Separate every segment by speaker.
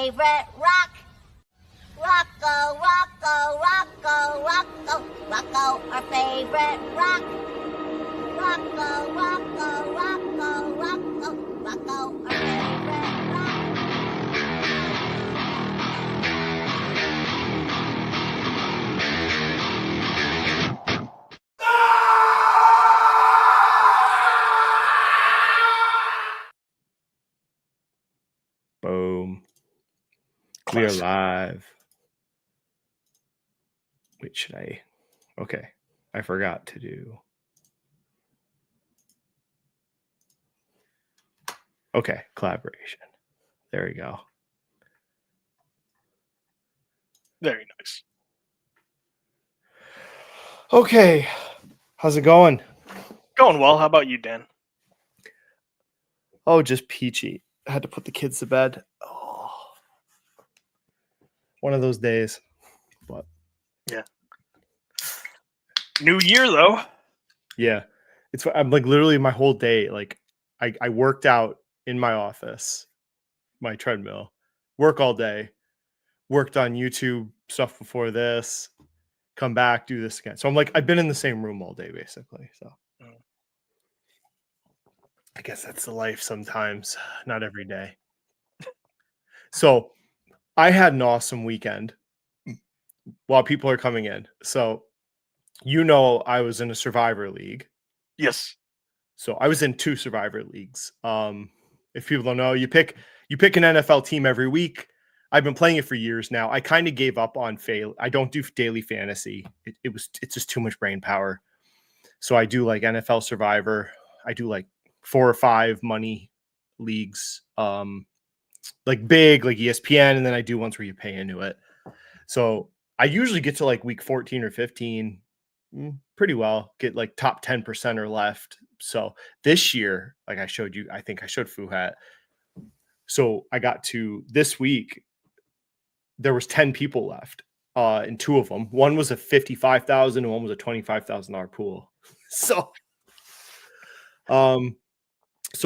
Speaker 1: favorite rock. Rocco, Rocco, Rocco, Rocco, Rocco, our favorite rock. Rocco, Rocco, Rocco, Rocco, Rocco, our favorite rock.
Speaker 2: Boom. We are live. Wait, should I? Okay. I forgot to do. Okay. Collaboration. There we go.
Speaker 3: Very nice.
Speaker 2: Okay. How's it going?
Speaker 3: Going well. How about you, Dan?
Speaker 2: Oh, just peachy. I had to put the kids to bed. Oh. One of those days. But
Speaker 3: yeah. New year though.
Speaker 2: Yeah. I'm like literally my whole day. Like I worked out in my office, my treadmill, work all day, worked on YouTube stuff before this, come back, do this again. So I'm like, I've been in the same room all day basically. So I guess that's the life sometimes, not every day. So I had an awesome weekend while people are coming in. So, I was in a Survivor League.
Speaker 3: Yes.
Speaker 2: So I was in 2 Survivor Leagues. If people don't know, you pick an NFL team every week. I've been playing it for years now. I kind of gave up on I don't do daily fantasy. It's just too much brain power. So I do like NFL Survivor. I do like 4 or 5 money leagues, like big, like ESPN, and then I do ones where you pay into it. So I usually get to like week 14 or 15 pretty well, get like top 10% or left. So this year, like I showed you, I think I showed Fuhat. So I got to this week, there was 10 people left, and 2 of them. One was a $55,000 and one was a $25,000 pool. So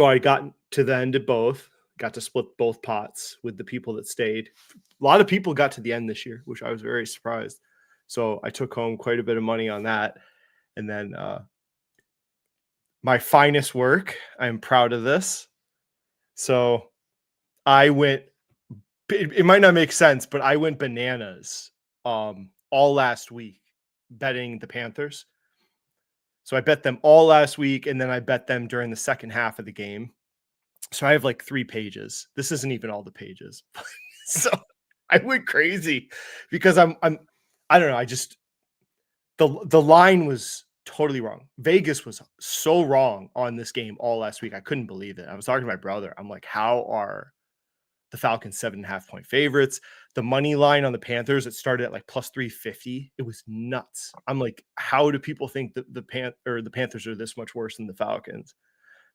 Speaker 2: I got to the end of both, got to split both pots with the people that stayed. A lot of people got to the end this year, which I was very surprised. So I took home quite a bit of money on that. And then my finest work, I'm proud of this. So I went, it might not make sense, but I went bananas all last week betting the Panthers. So I bet them all last week, and then I bet them during the second half of the game. So I have like 3 pages. This isn't even all the pages. So I went crazy because I don't know. I just, the line was totally wrong. Vegas was so wrong on this game all last week. I couldn't believe it. I was talking to my brother. I'm like, how are the Falcons 7.5 point favorites? The money line on the Panthers, it started at like plus 350. It was nuts. I'm like, how do people think that the Panthers are this much worse than the Falcons?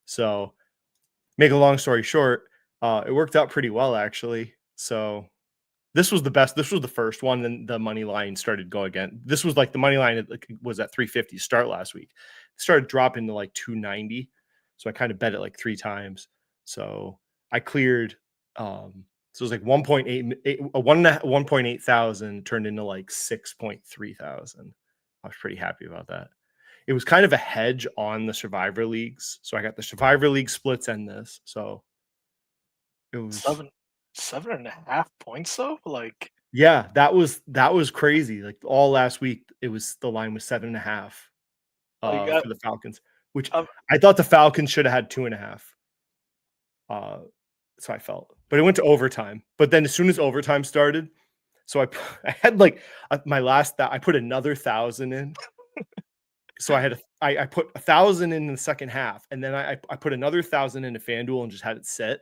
Speaker 2: So make a long story short, it worked out pretty well actually. So this was the best. This was the first one. Then the money line started going again. This was like the money line was at 350 to start last week. It started dropping to like 290. So I kind of bet it like 3 times. So I cleared. So it was like 1.8 thousand turned into like 6.3 thousand. I was pretty happy about that. It was kind of a hedge on the Survivor Leagues. So I got the Survivor League splits and this. So it was
Speaker 3: 7.5 points though. Like,
Speaker 2: yeah, that was crazy. Like all last week, the line was 7.5 for the Falcons, which I thought the Falcons should have had 2.5. So I felt, but it went to overtime. But then as soon as overtime started, so I had like my last that I put another 1,000 in. So I put 1,000 in the second half, and then I put another 1,000 into FanDuel and just had it set.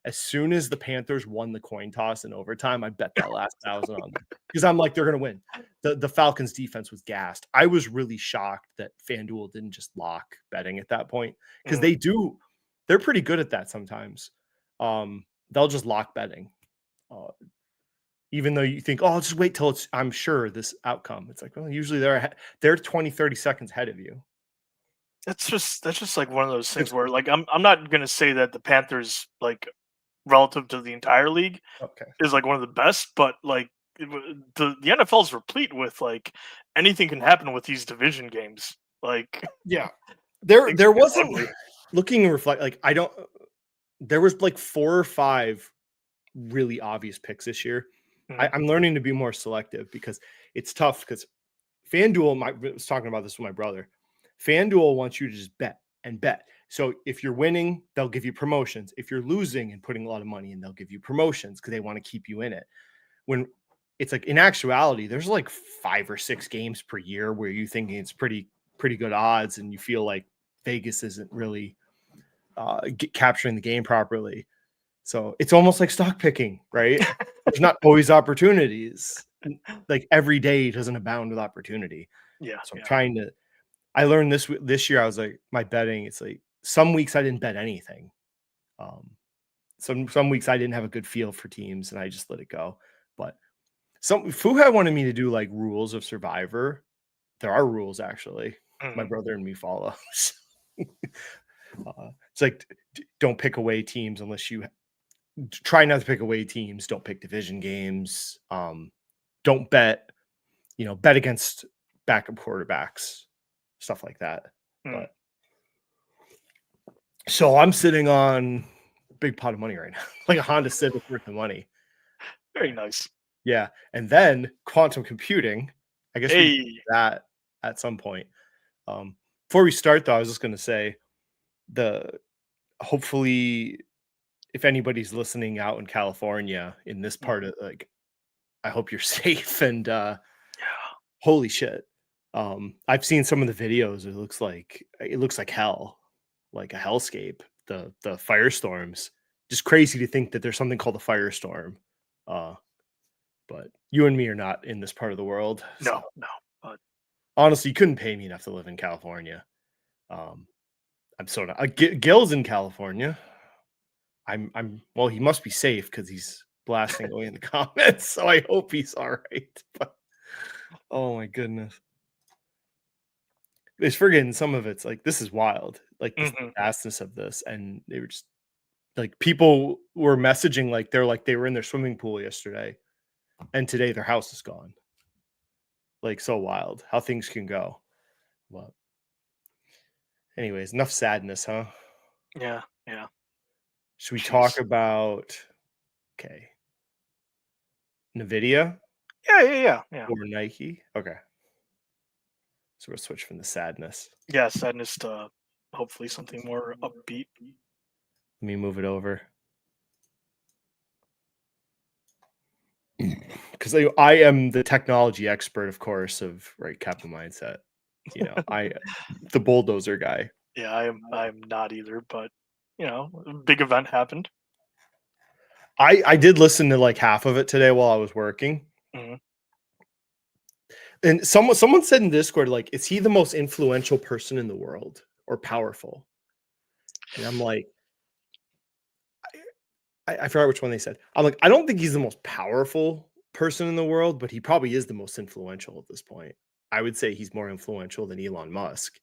Speaker 2: As soon as the Panthers won the coin toss in overtime, I bet that last 1,000 on them because I'm like, they're going to win. The Falcons defense was gassed. I was really shocked that FanDuel didn't just lock betting at that point because they're pretty good at that sometimes. They'll just lock betting. Even though you think, oh, I'll just wait till I'm sure this outcome. It's like, well, usually they're 20, 30 seconds ahead of you.
Speaker 3: That's just like one of those things where like I'm not gonna say that the Panthers like relative to the entire league
Speaker 2: Okay.
Speaker 3: is like one of the best, but like the NFL is replete with like anything can happen with these division games. Like
Speaker 2: Yeah.
Speaker 3: things
Speaker 2: There
Speaker 3: can get
Speaker 2: wasn't
Speaker 3: ugly.
Speaker 2: looking and reflect like I don't there was like 4 or 5 really obvious picks this year.
Speaker 3: Mhm.
Speaker 2: I'm learning to be more selective because it's tough because FanDuel, I was talking about this with my brother. FanDuel wants you to just bet and bet. So if you're winning, they'll give you promotions. If you're losing and putting a lot of money in, they'll give you promotions because they want to keep you in it. When it's like in actuality, there's like 5 or 6 games per year where you think it's pretty good odds, and you feel like Vegas isn't really capturing the game properly. So it's almost like stock picking, right? There's not always opportunities. Like every day doesn't abound with opportunity.
Speaker 3: Yeah,
Speaker 2: So I'm
Speaker 3: yeah.
Speaker 2: trying to. I learned this year. I was like my betting. It's like some weeks I didn't bet anything. Um, some weeks I didn't have a good feel for teams and I just let it go. But Fuhad wanted me to do like rules of Survivor. There are rules actually. My
Speaker 3: Mhm.
Speaker 2: brother and me follow. It's like don't pick away teams unless you try not to pick away teams. Don't pick division games. Don't bet. Bet against backup quarterbacks, stuff like that.
Speaker 3: Mm.
Speaker 2: But so I'm sitting on a big pot of money right now, like a Honda Civic worth of money.
Speaker 3: Very nice.
Speaker 2: Yeah, and then quantum computing. I guess we can do
Speaker 3: Hey.
Speaker 2: that at some point. Before we start, though, I was just going to say the hopefully if anybody's listening out in California in this part of like, I hope you're safe and
Speaker 3: Yeah.
Speaker 2: holy shit. I've seen some of the videos. It looks like hell, like a hellscape. The firestorms. Just crazy to think that there's something called a firestorm. But you and me are not in this part of the world. So
Speaker 3: No, no. But
Speaker 2: honestly, you couldn't pay me enough to live in California. I'm sort of Gil's in California. Well, he must be safe because he's blasting away in the comments. So I hope he's all right. But oh my goodness. It's forgetting some of it's like this is wild, like the
Speaker 3: mhm.
Speaker 2: vastness of this, and they were just like people were messaging like they were in their swimming pool yesterday, and today their house is gone. Like so wild how things can go. But anyways, enough sadness, huh?
Speaker 3: Yeah, yeah.
Speaker 2: Should we talk
Speaker 3: Jeez.
Speaker 2: about Nvidia
Speaker 3: Yeah, yeah, yeah, yeah.
Speaker 2: or Nike? Okay, so we'll switch from the sadness.
Speaker 3: Yeah, sadness to hopefully something more upbeat.
Speaker 2: Let me move it over. Because I am the technology expert, of course, of right Kappa mindset. I the bulldozer guy.
Speaker 3: Yeah, I'm not either, but a big event happened.
Speaker 2: I did listen to like half of it today while I was working,
Speaker 3: Mhm.
Speaker 2: and someone said in Discord like, is he the most influential person in the world or powerful? And I'm like, I forgot which one they said. I'm like, I don't think he's the most powerful person in the world, but he probably is the most influential at this point. I would say he's more influential than Elon Musk.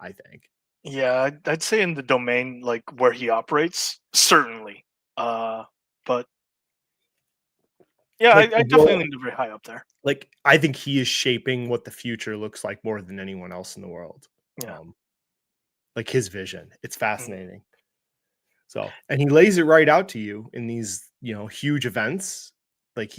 Speaker 2: I think.
Speaker 3: Yeah, I'd say in the domain like where he operates, certainly. But yeah, I,
Speaker 2: Like
Speaker 3: I
Speaker 2: the
Speaker 3: definitely
Speaker 2: world,
Speaker 3: leaned very high up there.
Speaker 2: like I think he is shaping what the future looks like more than anyone else in the world.
Speaker 3: Yeah.
Speaker 2: Um, like his vision, it's
Speaker 3: Mhm.
Speaker 2: fascinating. So, and he lays it right out to you in these, huge events. Like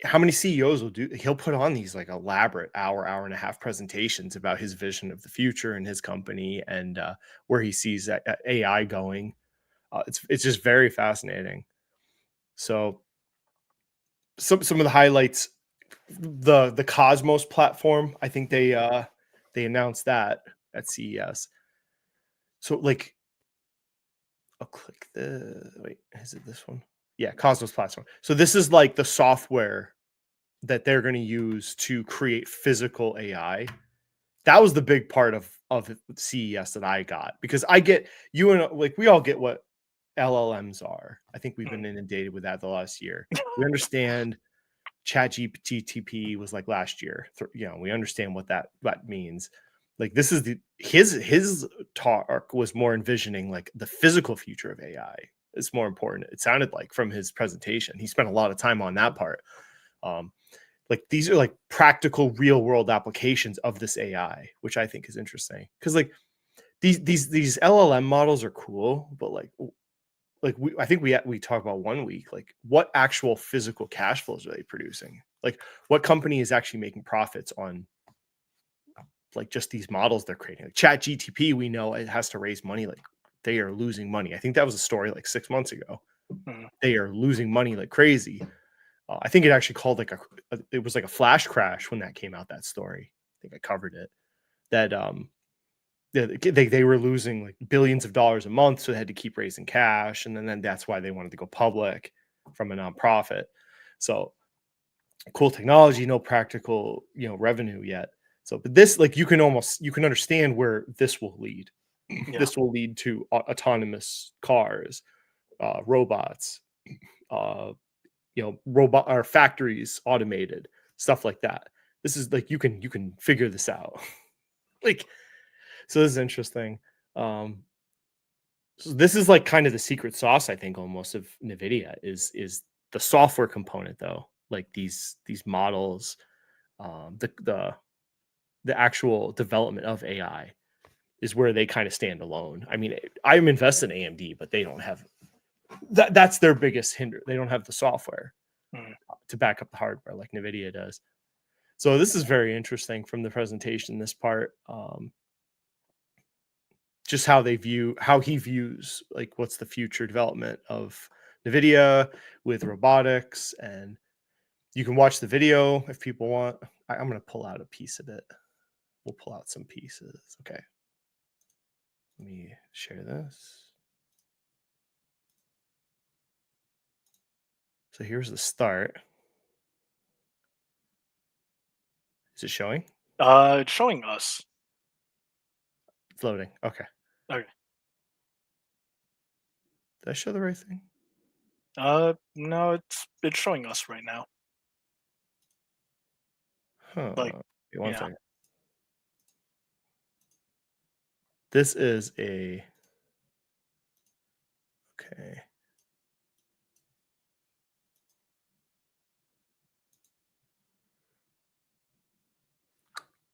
Speaker 2: how many CEOs will do? He'll put on these like elaborate hour and a half presentations about his vision of the future and his company and where he sees AI going. It's just very fascinating. So, some of the highlights, the Cosmos platform. I think they announced that at CES. So like I'll click is it this one? Yeah, Cosmos platform. So this is like the software that they're going to use to create physical AI. That was the big part of CES that I got because I get you and like we all get what LLMs are. I think we've been
Speaker 3: Mhm.
Speaker 2: inundated with that the last year. We understand ChatGPT was like last year. We understand what that means. Like this is his talk was more envisioning like the physical future of AI. It's more important. It sounded like from his presentation, he spent a lot of time on that part. Like these are like practical real world applications of this AI, which I think is interesting. Because like these LLM models are cool, but I think we talked about 1 week, like what actual physical cash flows are they producing? Like what company is actually making profits on like just these models they're creating? Like Chat GTP, we know it has to raise money. Like they are losing money. I think that was a story like 6 months ago. They are losing money like crazy. I think it actually called like it was like a flash crash when that came out, that story. I think I covered it. That they were losing like billions of dollars a month, so they had to keep raising cash, and then that's why they wanted to go public from a nonprofit. So cool technology, no practical revenue yet. So, but this, like, you can understand where this will lead.
Speaker 3: Yeah.
Speaker 2: This will lead to autonomous cars, robots, robot or factories automated, stuff like that. This is like you can figure this out. Like, so this is interesting. So this is like kind of the secret sauce, I think, almost of NVIDIA is the software component, though. Like these models, the actual development of AI is where they kind of stand alone. I mean, I'm invested in AMD, but they don't have that. That's their biggest hinder. They don't have the software to back up the hardware like NVIDIA does. So this is very interesting from the presentation, this part. Just how he views like what's the future development of NVIDIA with robotics. And you can watch the video if people want. I'm going to pull out a piece of it. We'll pull out some pieces. Okay. Let me share this. So here's the start. Is it showing?
Speaker 3: It's showing us.
Speaker 2: It's loading. Okay.
Speaker 3: Okay.
Speaker 2: Did I show the right thing?
Speaker 3: No, it's showing us right now.
Speaker 2: Huh.
Speaker 3: Like,
Speaker 2: Wait, one
Speaker 3: yeah.
Speaker 2: second. This is a okay.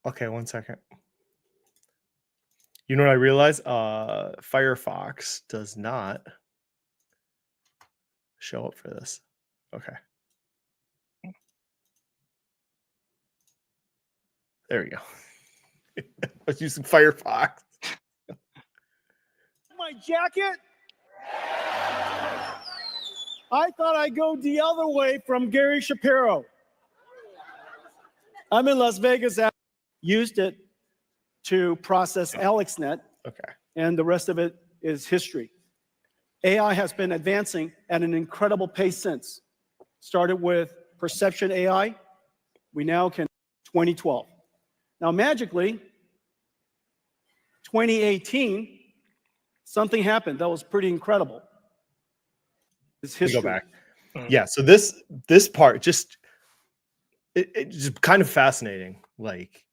Speaker 2: Okay, one second. You know what I realized? Firefox does not show up for this. Okay. There we go. I was using Firefox.
Speaker 4: My jacket? I thought I'd go the other way from Gary Shapiro. I'm in Las Vegas. Used it to process AlexNet.
Speaker 2: Okay.
Speaker 4: And the rest of it is history. AI has been advancing at an incredible pace since. Started with perception AI. We now can 2012. Now, magically, 2018, something happened that was pretty incredible. It's history.
Speaker 2: Go back. Yeah. So this part just it's just kind of fascinating. Like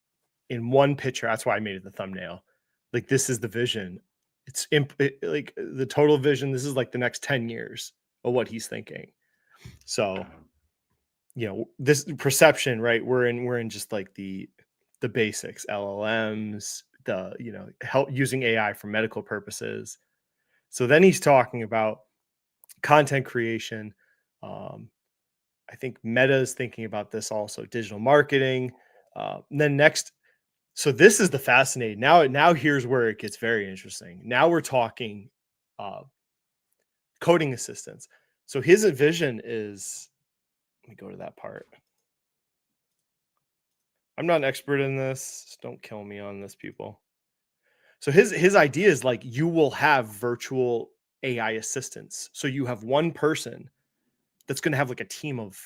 Speaker 2: in one picture, that's why I made it the thumbnail. Like this is the vision. It's like the total vision. This is like the next 10 years of what he's thinking. So, this perception, right? We're in just like the basics, LLMs, help using AI for medical purposes. So then he's talking about content creation. I think Meta is thinking about this also, digital marketing. And then next, so this is the fascinating. Now here's where it gets very interesting. Now we're talking coding assistants. So his vision is, let me go to that part. I'm not an expert in this. Don't kill me on this, people. So his idea is like you will have virtual AI assistants. So you have one person that's going to have like a team of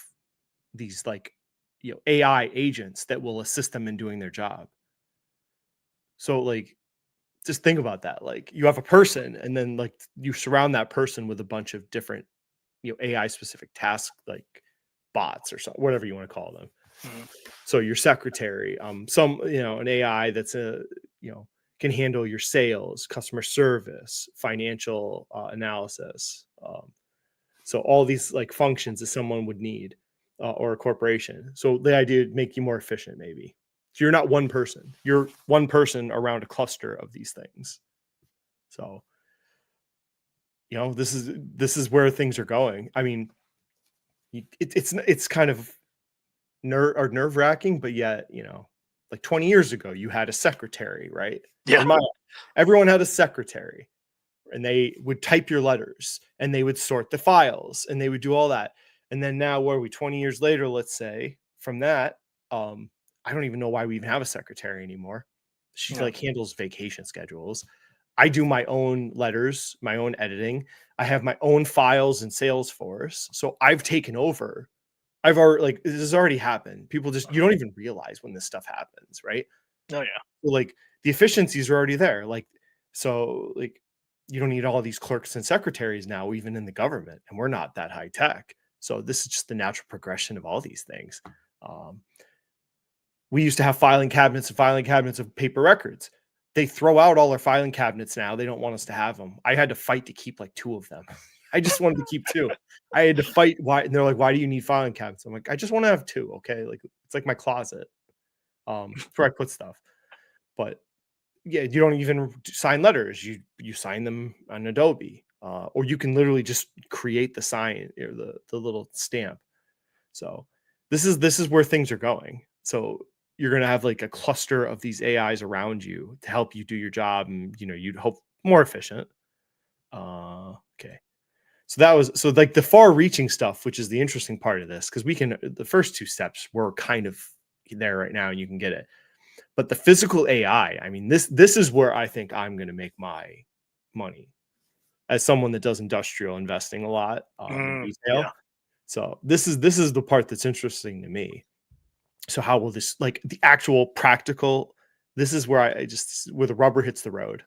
Speaker 2: these like AI agents that will assist them in doing their job. So like just think about that. Like you have a person and then like you surround that person with a bunch of different AI specific tasks like bots or something, whatever you want to call them. So your secretary, an AI that's can handle your sales, customer service, financial analysis, So all these like functions that someone would need, or a corporation. So the idea would make you more efficient, maybe. So you're not one person. You're one person around a cluster of these things. So, this is where things are going. I mean, it's kind of nerve wracking, but yet, like 20 years ago, you had a secretary, right?
Speaker 3: Yeah.
Speaker 2: Everyone had a secretary, and they would type your letters, and they would sort the files, and they would do all that. And then now, where are we 20 years later, let's say, from that, I don't even know why we even have a secretary anymore. She like handles vacation schedules. I do my own letters, my own editing. I have my own files in Salesforce. So I've taken over. I've already, like, this has already happened. People you don't even realize when this stuff happens, right?
Speaker 3: Oh yeah.
Speaker 2: Like the efficiencies are already there. Like, so like you don't need all these clerks and secretaries now, even in the government, and we're not that high tech. So this is just the natural progression of all these things. We used to have filing cabinets of paper records. They throw out all our filing cabinets now. They don't want us to have them. I had to fight to keep like 2 of them. I just wanted to keep 2. I had to fight why, and they're like, "Why do you need filing cabinets?" I'm like, "I just want to have 2, okay? Like it's like my closet. It's where I put stuff." But yeah, you don't even sign letters. You sign them on Adobe, or you can literally just create the sign or the little stamp. So this is where things are going. So you're going to have like a cluster of these AIs around you to help you do your job, and you'd hope more efficient. Okay. So like the far reaching stuff, which is the interesting part of this, because the first 2 steps were kind of there right now and you can get it. But the physical AI, I mean, this is where I think I'm going to make my money as someone that does industrial investing a lot, in retail.
Speaker 3: Yeah.
Speaker 2: So this is the part that's interesting to me. So how will this, like the actual practical, this is where where the rubber hits the road,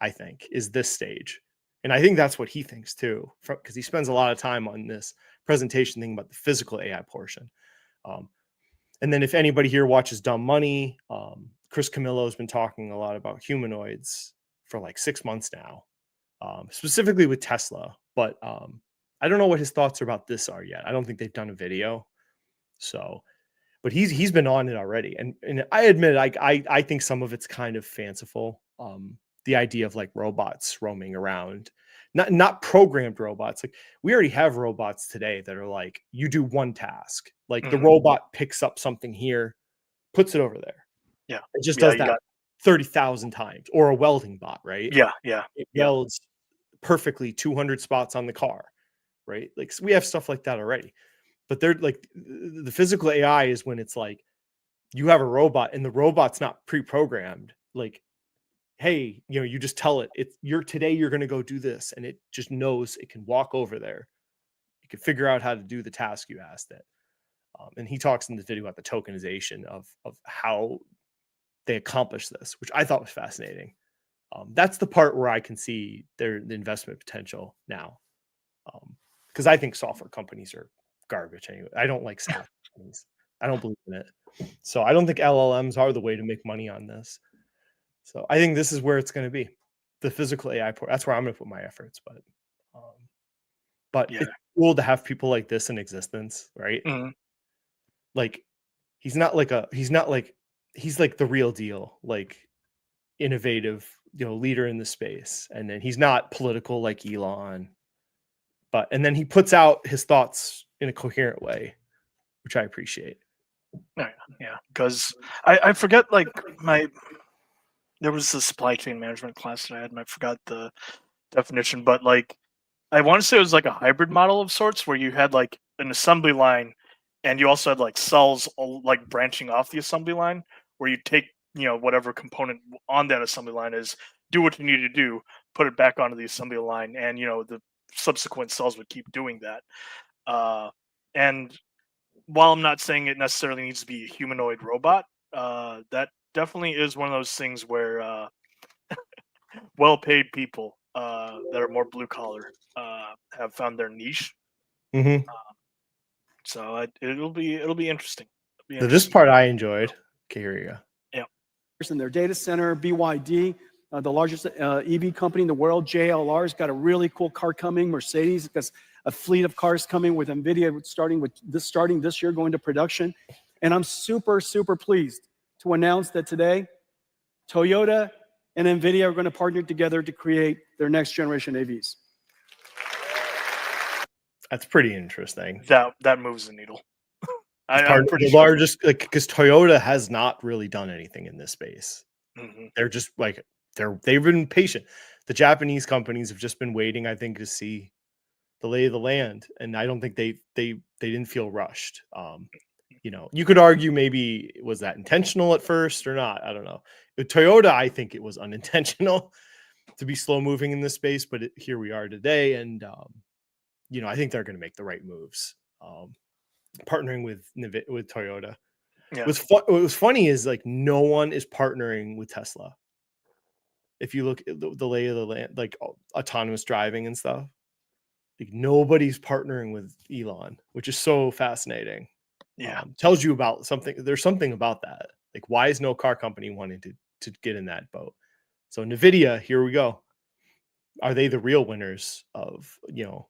Speaker 2: I think, is this stage. And I think that's what he thinks too, because he spends a lot of time on this presentation thinking about the physical AI portion. And then if anybody here watches Dumb Money, Chris Camillo has been talking a lot about humanoids for like 6 months now, specifically with Tesla. But I don't know what his thoughts about this are yet. I don't think they've done a video. So, but he's been on it already. And I admit, I think some of it's kind of fanciful. The idea of like robots roaming around, not programmed robots. Like we already have robots today that are like, you do one task, like the robot picks up something here, puts it over there.
Speaker 3: Yeah.
Speaker 2: It just does that 30,000 times, or a welding bot, right?
Speaker 3: Yeah. Yeah.
Speaker 2: It welds perfectly 200 spots on the car, right? Like so we have stuff like that already. But they're like, the physical AI is when it's like you have a robot and the robot's not pre-programmed. Like, hey, you just tell it, you're going to go do this, and it just knows it can walk over there. It can figure out how to do the task you asked it. And he talks in this video about the tokenization of how they accomplish this, which I thought was fascinating. That's the part where I can see the investment potential now, because I think software companies are garbage anyway. I don't like SaaS companies. I don't believe in it. So I don't think LLMs are the way to make money on this. So I think this is where it's going to be, the physical AI part. That's where I'm going to put my efforts. But it's cool to have people like this in existence, right? Like he's like the real deal, like innovative, leader in the space. And then he's not political like Elon, and then he puts out his thoughts in a coherent way, which I appreciate.
Speaker 3: Yeah, because I forget, like there was a supply chain management class that I had, and I forgot the definition, but like I want to say it was like a hybrid model of sorts, where you had like an assembly line, and you also had like cells like branching off the assembly line, where you take whatever component on that assembly line is, do what you need to do, put it back onto the assembly line, and the subsequent cells would keep doing that. And while I'm not saying it necessarily needs to be a humanoid robot, that definitely is one of those things where well-paid people that are more blue collar have found their niche. So it'll be interesting.
Speaker 2: This part I enjoyed. Okay, here you go.
Speaker 3: Yeah.
Speaker 4: In their data center, BYD, the largest EV company in the world, JLR, has got a really cool car coming. Mercedes has a fleet of cars coming with NVIDIA starting this year, going to production. And I'm super, super pleased to announce that today, Toyota and NVIDIA are going to partner together to create their next generation AVs.
Speaker 2: That's pretty interesting.
Speaker 3: That moves the needle.
Speaker 2: I'm pretty the sure. Largest, like, because Toyota has not really done anything in this space.
Speaker 3: Mm-hmm.
Speaker 2: They're just like they've been patient. The Japanese companies have just been waiting, I think, to see the lay of the land, and I don't think they didn't feel rushed. You know, you could argue maybe was that intentional at first or not. I don't know. With Toyota, I think it was unintentional to be slow moving in this space, but here we are today, and you know, I think they're going to make the right moves. Partnering with Toyota.
Speaker 3: Yeah.
Speaker 2: What was funny is like no one is partnering with Tesla. If you look at the lay of the land, like autonomous driving and stuff, like nobody's partnering with Elon, which is so fascinating.
Speaker 3: Yeah,
Speaker 2: tells you about something. There's something about that. Like, why is no car company wanting to get in that boat? So NVIDIA, here we go. Are they the real winners of, you know?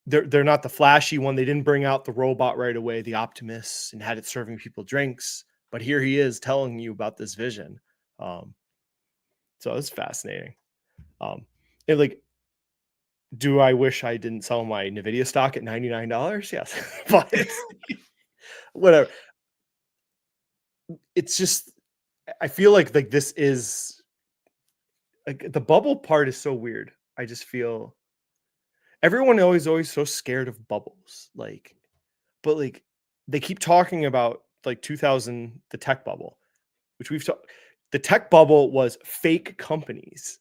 Speaker 2: They're not the flashy one. They didn't bring out the robot right away, the Optimus, and had it serving people drinks. But here he is telling you about this vision. So it's fascinating. And like, do I wish I didn't sell my NVIDIA stock at $99? Yes, but whatever. It's just, I feel like this is like the bubble part is so weird. I just feel everyone always so scared of bubbles, like, but like they keep talking about like 2000, the tech bubble, which we've talked. The tech bubble was fake companies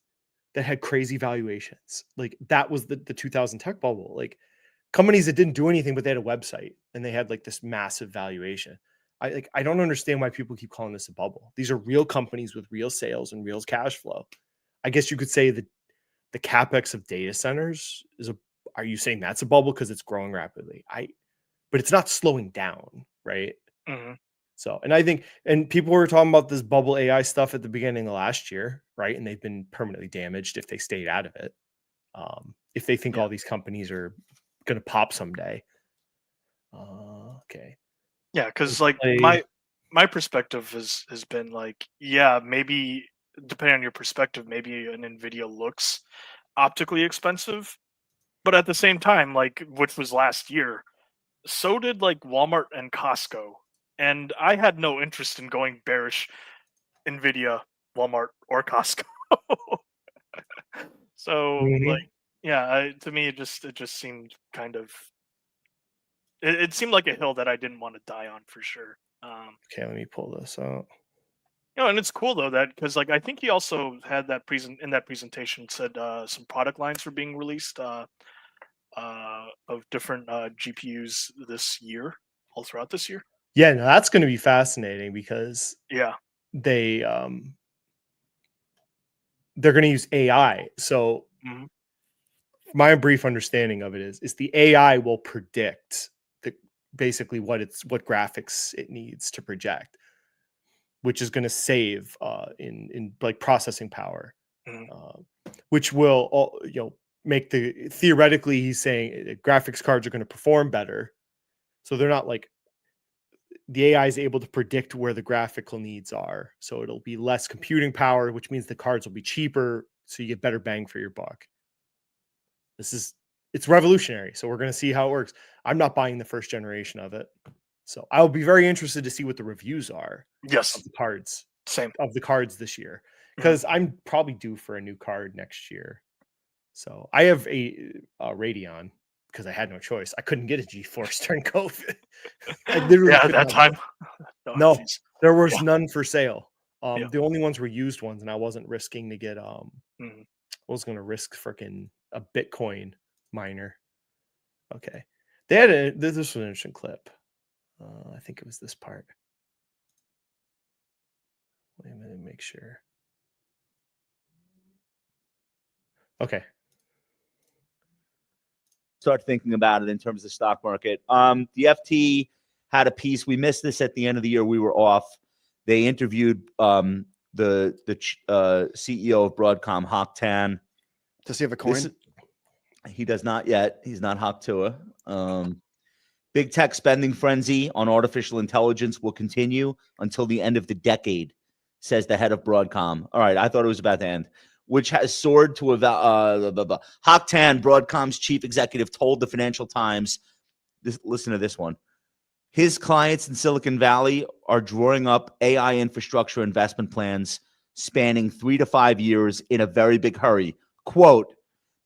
Speaker 2: that had crazy valuations. Like that was the 2000 tech bubble. Like companies that didn't do anything, but they had a website and they had like this massive valuation. I don't understand why people keep calling this a bubble. These are real companies with real sales and real cash flow. I guess you could say that the capex of data centers are you saying that's a bubble because it's growing rapidly? But it's not slowing down, right?
Speaker 3: Mm-hmm.
Speaker 2: So, and I think, and people were talking about this bubble AI stuff at the beginning of last year, right? And they've been permanently damaged if they stayed out of it. If they think all these companies are going to pop someday. Okay.
Speaker 3: Yeah, because like my perspective has been like, yeah, maybe depending on your perspective, maybe an NVIDIA looks optically expensive, but at the same time, like which was last year, so did like Walmart and Costco, and I had no interest in going bearish NVIDIA, Walmart, or Costco. So like, yeah, to me it just seemed kind of. It seemed like a hill that I didn't want to die on for sure.
Speaker 2: Okay, let me pull this out.
Speaker 3: You know, and it's cool though that because like I think he also had that presentation said some product lines were being released of different GPUs this year, all throughout this year.
Speaker 2: Yeah, no, that's going to be fascinating because they're going to use AI. So my brief understanding of it is the AI will predict basically what graphics it needs to project, which is going to save in like processing power, which will make theoretically he's saying graphics cards are going to perform better, so they're not like the AI is able to predict where the graphical needs are, so it'll be less computing power, which means the cards will be cheaper, so you get better bang for your buck. It's revolutionary. So we're going to see how it works. I'm not buying the first generation of it. So I'll be very interested to see what the reviews are.
Speaker 3: Yes.
Speaker 2: Of the cards.
Speaker 3: Same.
Speaker 2: Of the cards this year. Because I'm probably due for a new card next year. So I have a Radeon because I had no choice. I couldn't get a GeForce during COVID.
Speaker 3: At that time.
Speaker 2: No, there was none for sale. The only ones were used ones, and I wasn't risking to get I was going to risk freaking a Bitcoin miner. Okay. They had this was an interesting clip. I think it was this part. Wait a minute, make sure. Okay.
Speaker 5: Start thinking about it in terms of the stock market. The FT had a piece. We missed this at the end of the year. We were off. They interviewed the CEO of Broadcom, Hock Tan.
Speaker 6: Does he have a coin?
Speaker 5: He does not yet. He's not Hock Tua. Big tech spending frenzy on artificial intelligence will continue until the end of the decade, says the head of Broadcom. All right, I thought it was about to end. Which has soared to Hock Tan, Broadcom's chief executive, told the Financial Times, listen to this one. His clients in Silicon Valley are drawing up AI infrastructure investment plans spanning 3 to 5 years in a very big hurry. Quote,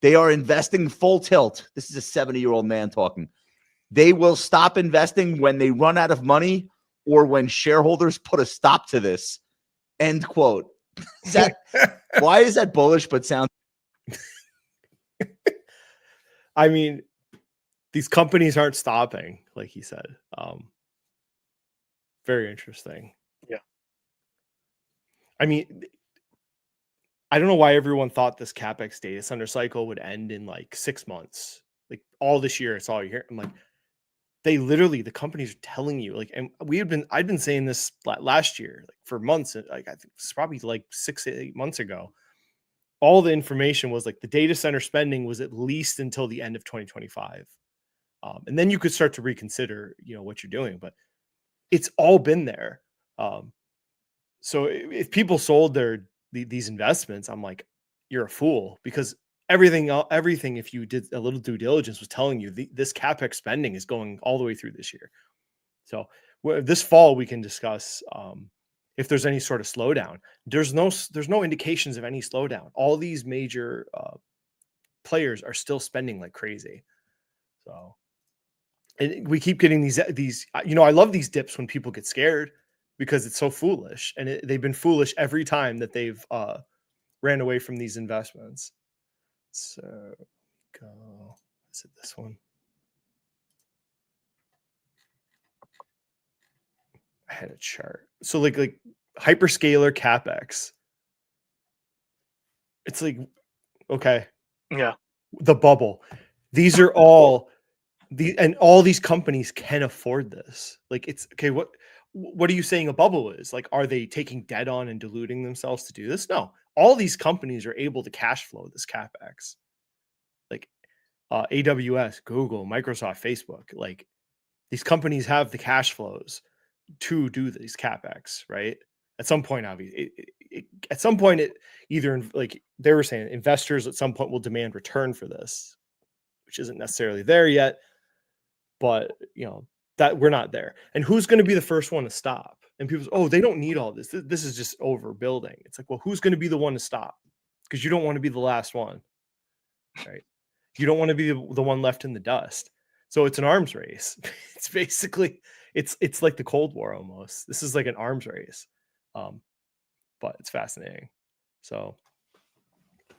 Speaker 5: they are investing full tilt. This is a 70-year-old man talking. They will stop investing when they run out of money or when shareholders put a stop to this. End quote. Why is that bullish but sound?
Speaker 2: I mean, these companies aren't stopping, like he said. Very interesting.
Speaker 3: Yeah.
Speaker 2: I mean, I don't know why everyone thought this CapEx data center cycle would end in like 6 months. Like all this year, it's all you hear. I'm like, they literally, the companies are telling you, like, and I'd been saying this last year, like for months, like I think it's probably like 6 to 8 months ago. All the information was like the data center spending was at least until the end of 2025. And then you could start to reconsider, what you're doing, but it's all been there. So if people sold these investments, I'm like, you're a fool, because everything, if you did a little due diligence, was telling you this CapEx spending is going all the way through this year. So this fall we can discuss if there's any sort of slowdown. There's no indications of any slowdown. All these major players are still spending like crazy. So, and we keep getting these. I love these dips when people get scared because it's so foolish, and they've been foolish every time that they've ran away from these investments. So go. Is it this one? I had a chart. So like hyperscaler CapEx. It's like, okay.
Speaker 3: Yeah.
Speaker 2: The bubble. These are all all these companies can afford this. Like, it's okay. What are you saying a bubble is? Like, are they taking debt on and diluting themselves to do this? No. All these companies are able to cash flow this CapEx. Like AWS, Google, Microsoft, Facebook. Like, these companies have the cash flows to do these CapEx, right? At some point, obviously, it either, like they were saying, investors at some point will demand return for this, which isn't necessarily there yet, but that we're not there. And who's going to be the first one to stop? And people say, oh, they don't need all this. This is just overbuilding. It's like, well, who's going to be the one to stop? Because you don't want to be the last one, right? You don't want to be the one left in the dust. So it's an arms race. It's basically, it's like the Cold War almost. This is like an arms race. But it's fascinating. So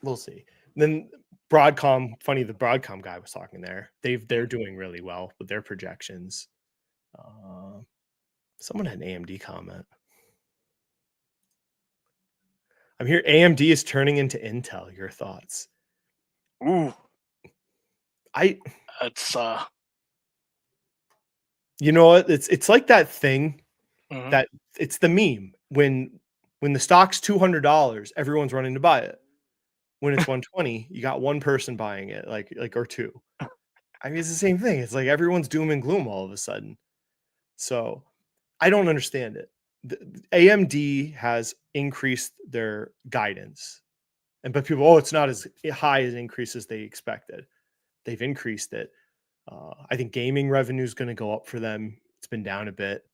Speaker 2: we'll see. And then Broadcom, funny, the Broadcom guy was talking there. They're doing really well with their projections. Someone had an AMD comment. I'm here. AMD is turning into Intel. Your thoughts?
Speaker 3: Ooh. It's
Speaker 2: you know what? It's like that thing
Speaker 3: mhm.
Speaker 2: that it's the meme when the stock's $200, everyone's running to buy it. When it's 120, you got one person buying it, like or two. I mean, it's the same thing. It's like everyone's doom and gloom all of a sudden. So I don't understand it. AMD has increased their guidance, but people, oh, it's not as high as increase as they expected. They've increased it. I think gaming revenue is going to go up for them. It's been down a bit.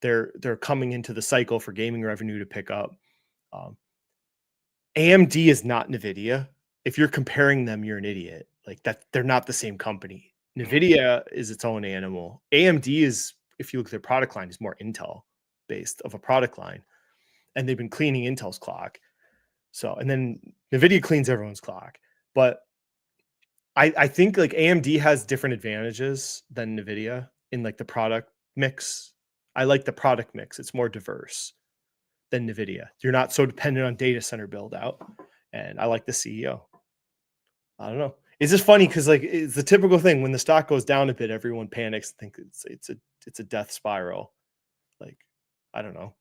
Speaker 2: They're coming into the cycle for gaming revenue to pick up. AMD is not NVIDIA. If you're comparing them, you're an idiot. Like that, they're not the same company. NVIDIA is its own animal. AMD is, if you look at their product line, is more Intel based of a product line. And they've been cleaning Intel's clock. So, and then NVIDIA cleans everyone's clock. But I think like AMD has different advantages than NVIDIA in like the product mix. I like the product mix. It's more diverse than NVIDIA. You're not so dependent on data center build out. And I like the CEO. I don't know. It's just funny because like it's the typical thing when the stock goes down a bit, everyone panics and thinks it's a death spiral. Like, I don't know.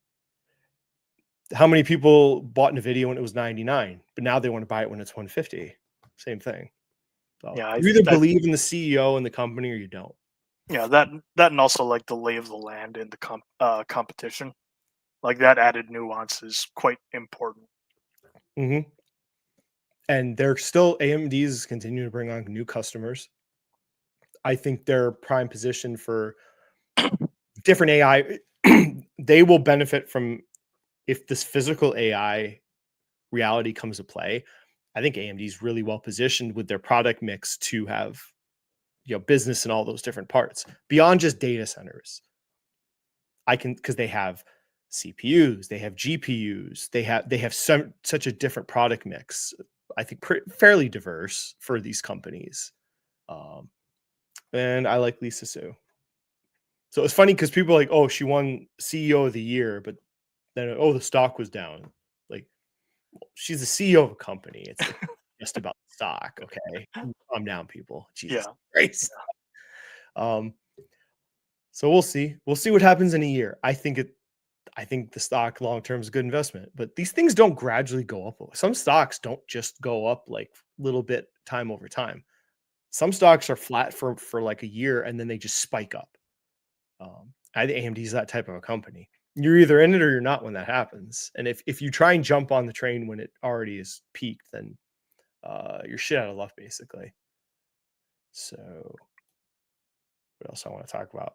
Speaker 2: How many people bought NVIDIA when it was 99, but now they want to buy it when it's 150? Same thing. So
Speaker 3: Yeah,
Speaker 2: you either believe in the CEO and the company or you don't.
Speaker 3: Yeah, that and also like the lay of the land in the competition, like that added nuance is quite important.
Speaker 2: Mm-hmm. And they're still AMD is continuing to bring on new customers. I think they're prime position for different AI. They will benefit from if this physical AI reality comes to play. I think AMD is really well positioned with their product mix to have business in all those different parts beyond just data centers. Because they have CPUs, they have GPUs, they have such a different product mix. I think fairly diverse for these companies. And I like Lisa Su. So it's funny because people are like, oh, she won CEO of the year, but then the stock was down. Like, she's the CEO of a company. It's just about the stock. Okay, calm down, people. Jesus Christ. So we'll see. We'll see what happens in a year. I think the stock long term is a good investment, but these things don't gradually go up. Some stocks don't just go up like little bit time over time. Some stocks are flat for like a year and then they just spike up. I think AMD is that type of a company. You're either in it or you're not when that happens. And if you try and jump on the train when it already is peaked, then you're shit out of luck, basically. So what else I want to talk about?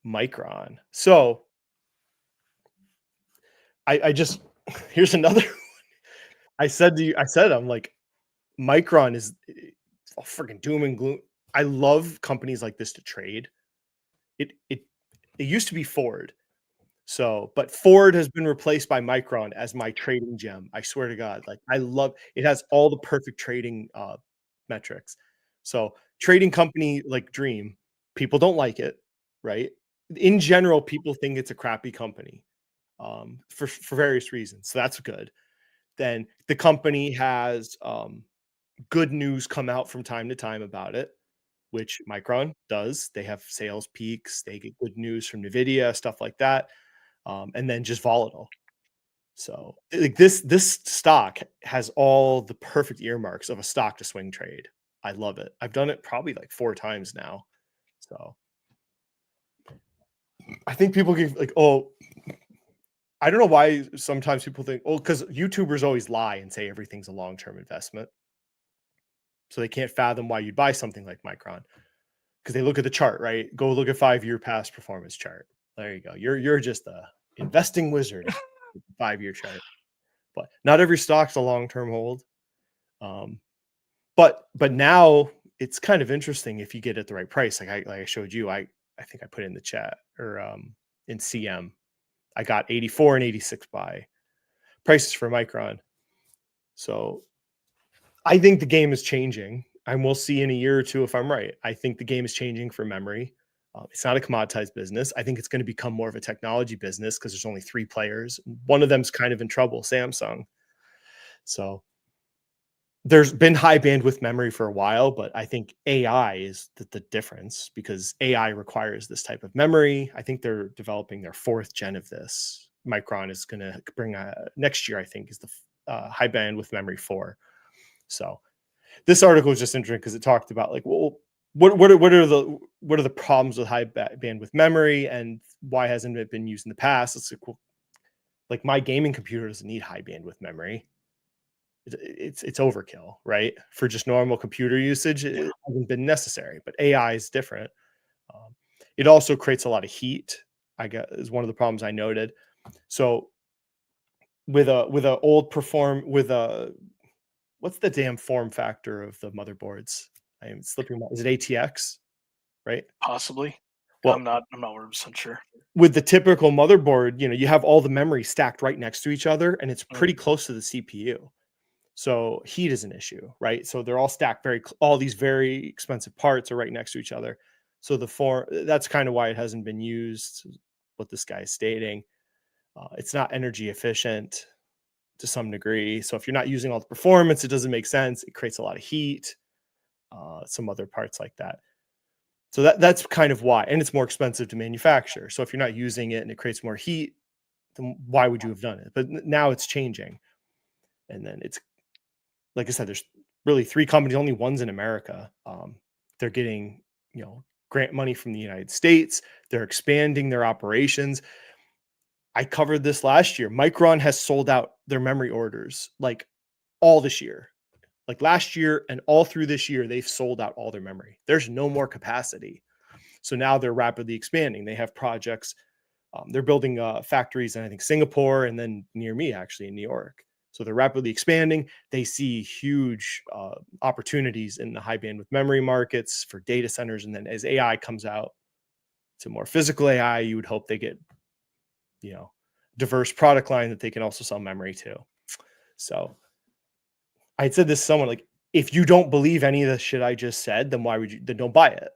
Speaker 2: Micron. So I just here's another one. I'm like, Micron is freaking doom and gloom. I love companies like this to trade. It used to be Ford. So, but Ford has been replaced by Micron as my trading gem. I swear to God, like I love it. Has all the perfect trading metrics. So, trading company like Dream, people don't like it, right? In general, people think it's a crappy company for various reasons. So that's good. Then the company has good news come out from time to time about it, which Micron does. They have sales peaks. They get good news from NVIDIA, stuff like that. And then just volatile. So like this stock has all the perfect earmarks of a stock to swing trade. I love it. I've done it probably like 4 times now. So I think people get like, oh, I don't know why sometimes people think, oh, because YouTubers always lie and say everything's a long-term investment. So they can't fathom why you'd buy something like Micron. Because they look at the chart, right? Go look at 5-year past performance chart. There you go. You're just a investing wizard. 5-year chart. But not every stock's a long-term hold. But now it's kind of interesting if you get at the right price. Like I showed you, I think I put in the chat or in CM. I got 84 and 86 buy prices for Micron. So I think the game is changing. And we'll see in a year or two if I'm right. I think the game is changing for memory. It's not a commoditized business. I think it's going to become more of a technology business because there's only 3 players. One of them's kind of in trouble, Samsung. So there's been high bandwidth memory for a while, but I think AI is the difference because AI requires this type of memory. I think they're developing their 4th gen of this. Micron is going to bring next year, I think, is the high bandwidth memory 4. So this article is just interesting because it talked about like, well, what are the problems with high bandwidth memory and why hasn't it been used in the past? It's like my gaming computer doesn't need high bandwidth memory. It's overkill, right? For just normal computer usage, it hasn't been necessary. But AI is different. It also creates a lot of heat. I guess is one of the problems I noted. So with a what's the damn form factor of the motherboards? I am slipping. Is it ATX? Right?
Speaker 3: Possibly.
Speaker 2: Well,
Speaker 3: I'm not 100% sure.
Speaker 2: With the typical motherboard, you have all the memory stacked right next to each other, and it's pretty close to the CPU. So heat is an issue, right? So they're all stacked all these very expensive parts are right next to each other. So that's kind of why it hasn't been used, what this guy is stating. It's not energy efficient to some degree. So if you're not using all the performance, it doesn't make sense. It creates a lot of heat, some other parts like that. So that's kind of why. And it's more expensive to manufacture. So if you're not using it and it creates more heat, then why would you have done it? But now it's changing. And then it's, like I said, there's really 3 companies, only one's in America. They're getting, grant money from the United States. They're expanding their operations. I covered this last year. Micron has sold out their memory orders like all this year. Like last year and all through this year, they've sold out all their memory. There's no more capacity. So now they're rapidly expanding. They have projects. They're building factories in, I think, Singapore and then near me, actually, in New York. So they're rapidly expanding. They see huge opportunities in the high bandwidth memory markets for data centers. And then as AI comes out to more physical AI, you would hope they get, diverse product line that they can also sell memory to. So I had said this to someone, like, if you don't believe any of the shit I just said, then then don't buy it.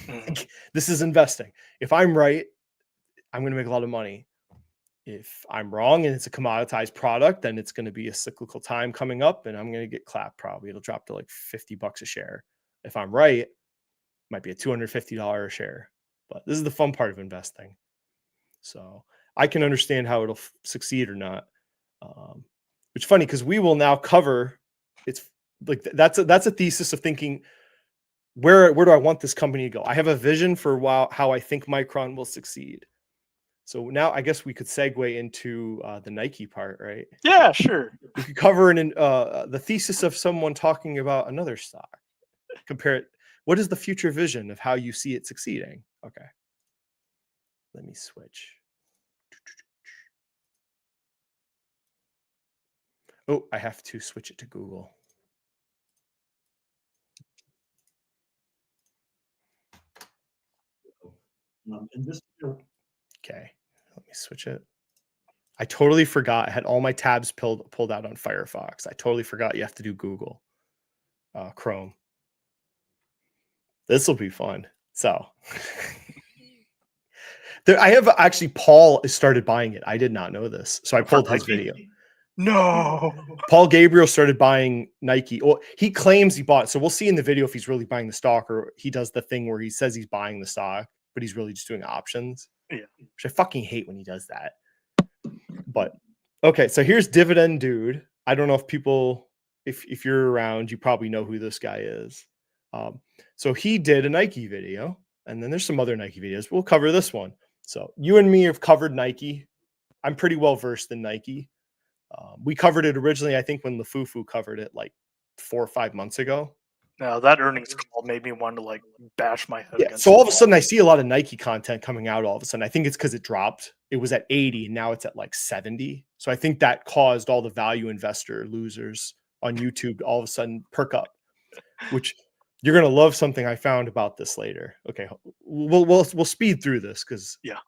Speaker 2: Like, this is investing. If I'm right, I'm going to make a lot of money. If I'm wrong and it's a commoditized product, then it's going to be a cyclical time coming up and I'm going to get clapped. Probably it'll drop to like $50 a share. If I'm right, it might be a $250 a share, but this is the fun part of investing. So I can understand how it'll succeed or not. Which is funny because we will now cover, it's like, that's a thesis of thinking, where do I want this company to go? I have a vision for how I think Micron will succeed. So now I guess we could segue into the Nike part, right?
Speaker 3: Yeah, sure.
Speaker 2: We could cover the thesis of someone talking about another stock. Compare it. What is the future vision of how you see it succeeding? Okay. Let me switch. Oh, I have to switch it to Google. Okay, let me switch it. I totally forgot. I had all my tabs pulled out on Firefox. I totally forgot you have to do Google, Chrome. This will be fun. So I have actually, Paul started buying it. I did not know this. So I pulled his video.
Speaker 3: No.
Speaker 2: Paul Gabriel started buying Nike. Well, he claims he bought it. So we'll see in the video if he's really buying the stock or he does the thing where he says he's buying the stock, but he's really just doing options.
Speaker 3: Yeah.
Speaker 2: Which I fucking hate when he does that. But okay, so here's Dividend Dude. I don't know if people, if you're around, you probably know who this guy is. So he did a Nike video, and then there's some other Nike videos. We'll cover this one. So you and me have covered Nike. I'm pretty well versed in Nike. We covered it originally, I think, when LaFufu covered it like 4 or 5 months ago.
Speaker 3: No, that earnings call made me want to like bash my head.
Speaker 2: Yeah.
Speaker 3: Against
Speaker 2: So all of a sudden, I see a lot of Nike content coming out. All of a sudden, I think it's because it dropped. It was at 80, and now it's at like 70. So I think that caused all the value investor losers on YouTube to all of a sudden perk up. Which you're gonna love something I found about this later. Okay, we'll speed through this because
Speaker 3: yeah.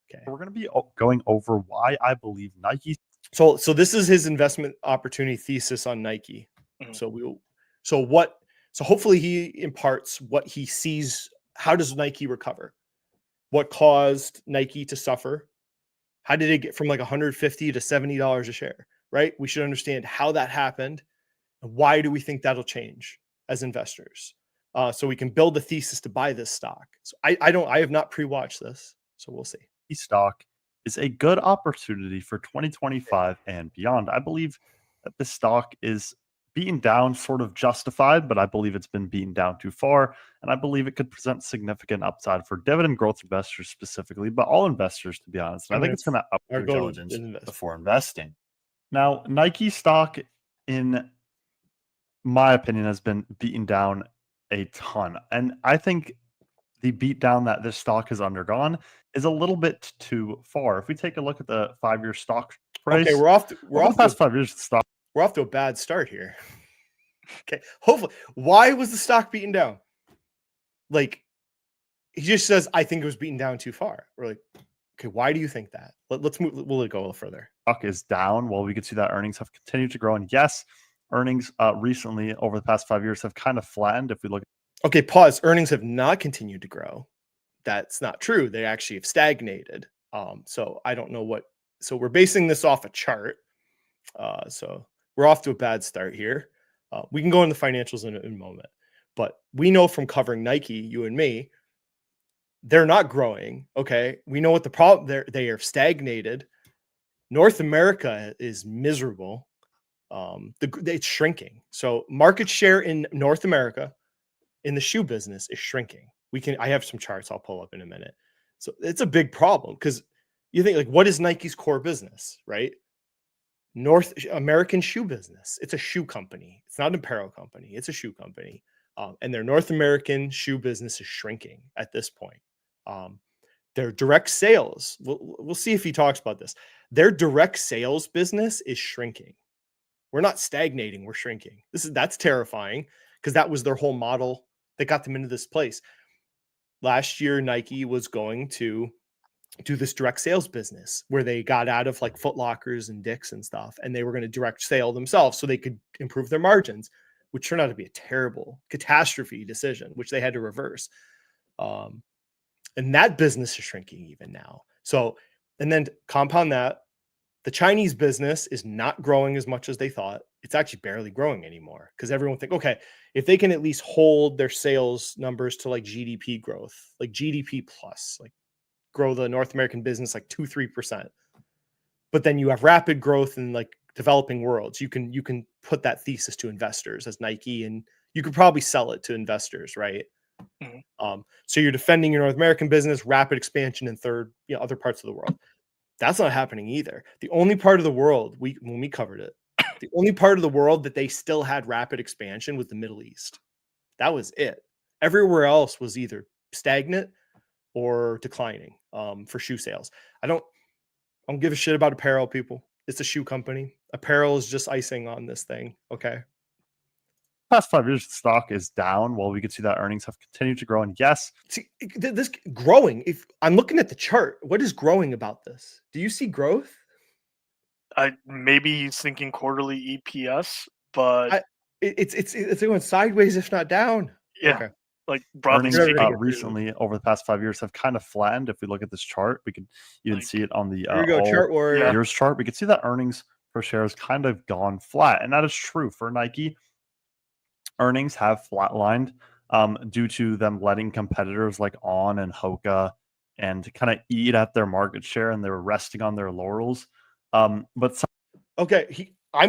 Speaker 2: Okay.
Speaker 6: We're going to be going over why I believe Nike.
Speaker 2: So this is his investment opportunity thesis on Nike.
Speaker 3: Mhm.
Speaker 2: So hopefully he imparts what he sees. How does Nike recover? What caused Nike to suffer? How did it get from like $150 to $70 a share? Right? We should understand how that happened and why do we think that'll change as investors? So we can build a thesis to buy this stock. So I have not pre-watched this, so we'll see.
Speaker 6: Stock is a good opportunity for 2025 and beyond. I believe that this stock is beaten down, sort of justified, but I believe it's been beaten down too far. And I believe it could present significant upside for dividend growth investors specifically, but all investors, to be honest. And I think it's going to up your diligence before investing. Now, Nike stock, in my opinion, has been beaten down a ton. And I think the beatdown that this stock has undergone is a little bit too far. If we take a look at the 5-year stock price,
Speaker 2: Okay, we're off
Speaker 6: the past 5 years, the stock.
Speaker 2: We're off to a bad start here. Okay, hopefully, why was the stock beaten down? Like, he just says, I think it was beaten down too far. We're like, okay, why do you think that? Let's move. We'll go a little further.
Speaker 6: Stock is down. Well, we can see that earnings have continued to grow. And yes, earnings recently over the past 5 years have kind of flattened. If we look at
Speaker 2: Okay, pause. Earnings have not continued to grow. That's not true. They actually have stagnated. So I don't know what. So we're basing this off a chart. So we're off to a bad start here. We can go into the financials in a moment, but we know from covering Nike, you and me, they're not growing. Okay, we know what the problem. They are stagnated. North America is miserable. It's shrinking. So market share in North America in the shoe business is shrinking. I have some charts I'll pull up in a minute. So it's a big problem because you think like, what is Nike's core business, right? North American shoe business. It's a shoe company. It's not an apparel company. It's a shoe company. And their North American shoe business is shrinking at this point. Their direct sales, we'll see if he talks about this. Their direct sales business is shrinking. We're not stagnating, we're shrinking. That's terrifying because that was their whole model that got them into this place. Last year, Nike was going to do this direct sales business where they got out of like Foot Lockers and Dick's and stuff, and they were going to direct sale themselves so they could improve their margins, which turned out to be a terrible catastrophe decision, which they had to reverse. And that business is shrinking even now. So, and then compound that, the Chinese business is not growing as much as they thought. It's actually barely growing anymore because everyone think, okay, if they can at least hold their sales numbers to like GDP growth, like GDP plus, like grow the North American business like 2-3%. But then you have rapid growth in like developing worlds. You can put that thesis to investors as Nike, and you could probably sell it to investors, right? Mm-hmm. So you're defending your North American business, rapid expansion in other parts of the world. That's not happening either. The only part of the world when we covered it, the only part of the world that they still had rapid expansion was the Middle East. That was it. Everywhere else was either stagnant or declining for shoe sales. I don't give a shit about apparel, people. It's a shoe company. Apparel is just icing on this thing. Okay.
Speaker 6: Past 5 years, the stock is down. While we could see that earnings have continued to grow, and yes,
Speaker 2: see this growing. If I'm looking at the chart, what is growing about this? Do you see growth?
Speaker 3: Maybe he's thinking quarterly EPS, but
Speaker 2: it's going sideways, if not down.
Speaker 3: Yeah.
Speaker 2: Okay.
Speaker 3: Like broadly
Speaker 6: earnings
Speaker 3: speaking,
Speaker 6: recently over the past 5 years have kind of flattened. If we look at this chart, we could even see it on the
Speaker 2: here we go, chart warrior.
Speaker 6: Years chart. We could see that earnings per share has kind of gone flat, and that is true for Nike. Earnings have flatlined due to them letting competitors like On and Hoka and kind of eat at their market share, and they're resting on their laurels.
Speaker 2: I'm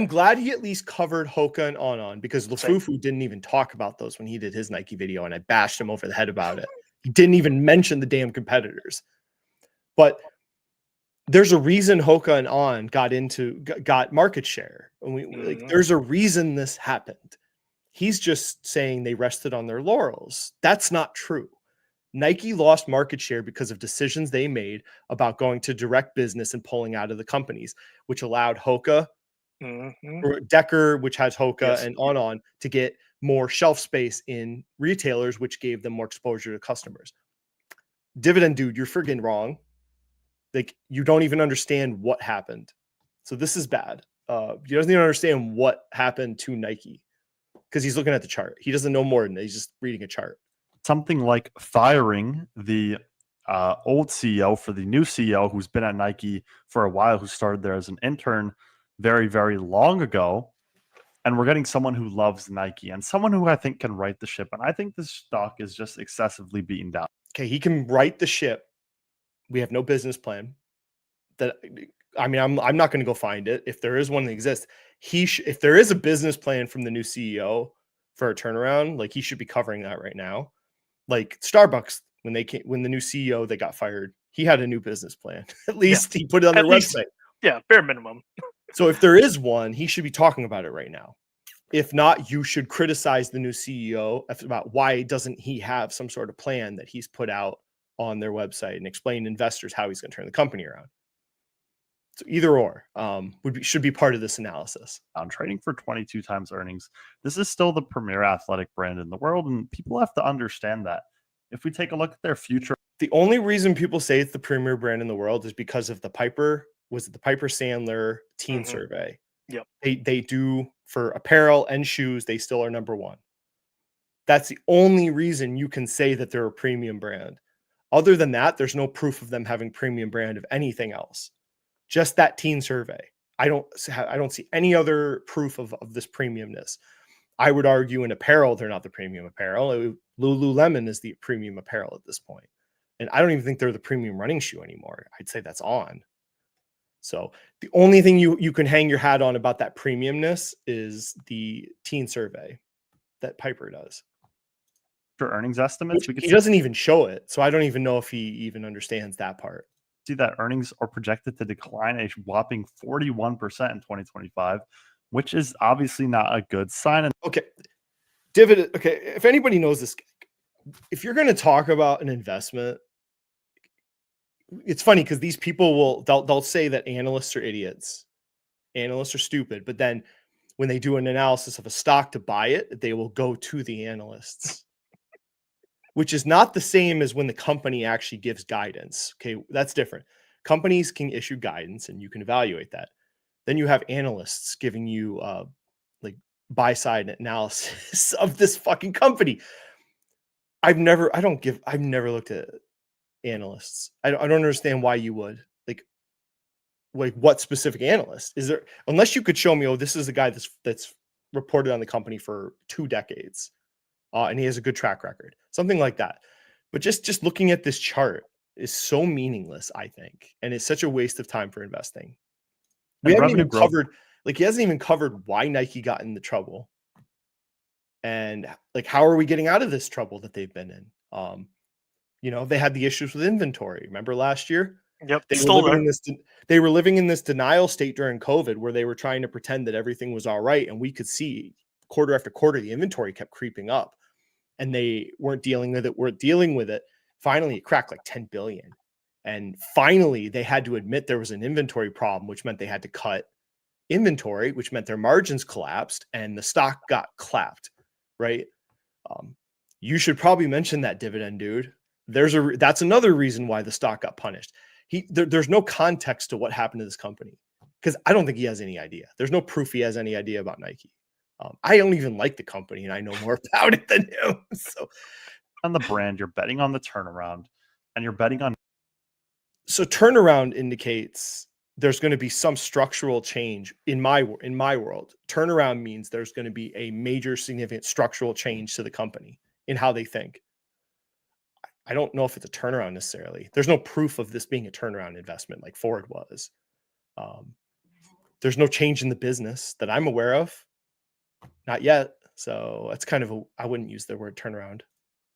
Speaker 2: glad he at least covered Hoka and On because Lufufu didn't even talk about those when he did his Nike video, and I bashed him over the head about it. He didn't even mention the damn competitors. But there's a reason Hoka and On got market share. And there's a reason this happened. He's just saying they rested on their laurels. That's not true. Nike lost market share because of decisions they made about going to direct business and pulling out of the companies, which allowed Hoka, or Decker, which has Hoka, and On to get more shelf space in retailers, which gave them more exposure to customers. Dividend dude, you're friggin' wrong. Like, you don't even understand what happened. So this is bad. He doesn't even understand what happened to Nike because he's looking at the chart. He doesn't know more than that. He's just reading a chart.
Speaker 6: Something like firing the old CEO for the new CEO who's been at Nike for a while, who started there as an intern very, very long ago. And we're getting someone who loves Nike and someone who I think can right the ship. And I think this stock is just excessively beaten down.
Speaker 2: Okay, he can right the ship. We have no business plan. I'm not going to go find it. If there is one that exists, if there is a business plan from the new CEO for a turnaround, like, he should be covering that right now. Like Starbucks, when the new CEO they got fired, he had a new business plan. At least he put it on their website.
Speaker 3: Yeah, bare minimum.
Speaker 2: So if there is one, he should be talking about it right now. If not, you should criticize the new CEO about why doesn't he have some sort of plan that he's put out on their website and explain to investors how he's going to turn the company around. So either or should be part of this analysis.
Speaker 6: I'm trading for 22 times earnings. This is still the premier athletic brand in the world, and people have to understand that. If we take a look at their future,
Speaker 2: the only reason people say it's the premier brand in the world is because of the Piper Sandler teen survey.
Speaker 3: Yep.
Speaker 2: They do for apparel and shoes, they still are number one. That's the only reason you can say that they're a premium brand. Other than that, there's no proof of them having premium brand of anything else. Just that teen survey. I don't see any other proof of this premiumness. I would argue in apparel, they're not the premium apparel. Lululemon is the premium apparel at this point. And I don't even think they're the premium running shoe anymore. I'd say that's On. So the only thing you can hang your hat on about that premiumness is the teen survey that Piper does.
Speaker 6: For earnings estimates, we could
Speaker 2: He doesn't even show it, so I don't even know if he even understands that part.
Speaker 6: see that earnings are projected to decline a whopping 41% in 2025, which is obviously not a good sign. And
Speaker 2: Okay, dividend. Okay, if anybody knows this, if you're going to talk about an investment, it's funny because these people they'll say that analysts are idiots, analysts are stupid, but then when they do an analysis of a stock to buy it, they will go to the analysts, which is not the same as when the company actually gives guidance. Okay, that's different. Companies can issue guidance and you can evaluate that. Then you have analysts giving you like buy side analysis of this fucking company. I've never looked at analysts. I don't understand why you would. Like what specific analyst is there? Unless you could show me, oh, this is a guy that's reported on the company for 2 decades, and he has a good track record, something like that. But just looking at this chart is so meaningless, I think, and it's such a waste of time for investing. We haven't even covered, like, he hasn't even covered why Nike got into trouble, and like how are we getting out of this trouble that they've been in? You know, they had the issues with inventory. Remember last year?
Speaker 3: Yep,
Speaker 2: They were living in this denial state during COVID where they were trying to pretend that everything was all right. And we could see quarter after quarter, the inventory kept creeping up and they weren't dealing with it. Finally, it cracked like 10 billion. And finally, they had to admit there was an inventory problem, which meant they had to cut inventory, which meant their margins collapsed and the stock got clapped, right? You should probably mention that, dividend dude. That's another reason why the stock got punished. There's no context to what happened to this company because I don't think he has any idea. There's no proof he has any idea about Nike. I don't even like the company and I know more about it than him. So
Speaker 6: on the brand, you're betting on the turnaround and you're betting on.
Speaker 2: So turnaround indicates there's going to be some structural change in my world. Turnaround means there's going to be a major significant structural change to the company in how they think. I don't know if it's a turnaround necessarily. There's no proof of this being a turnaround investment like Ford was. There's no change in the business that I'm aware of. Not yet. So that's kind of I wouldn't use the word turnaround.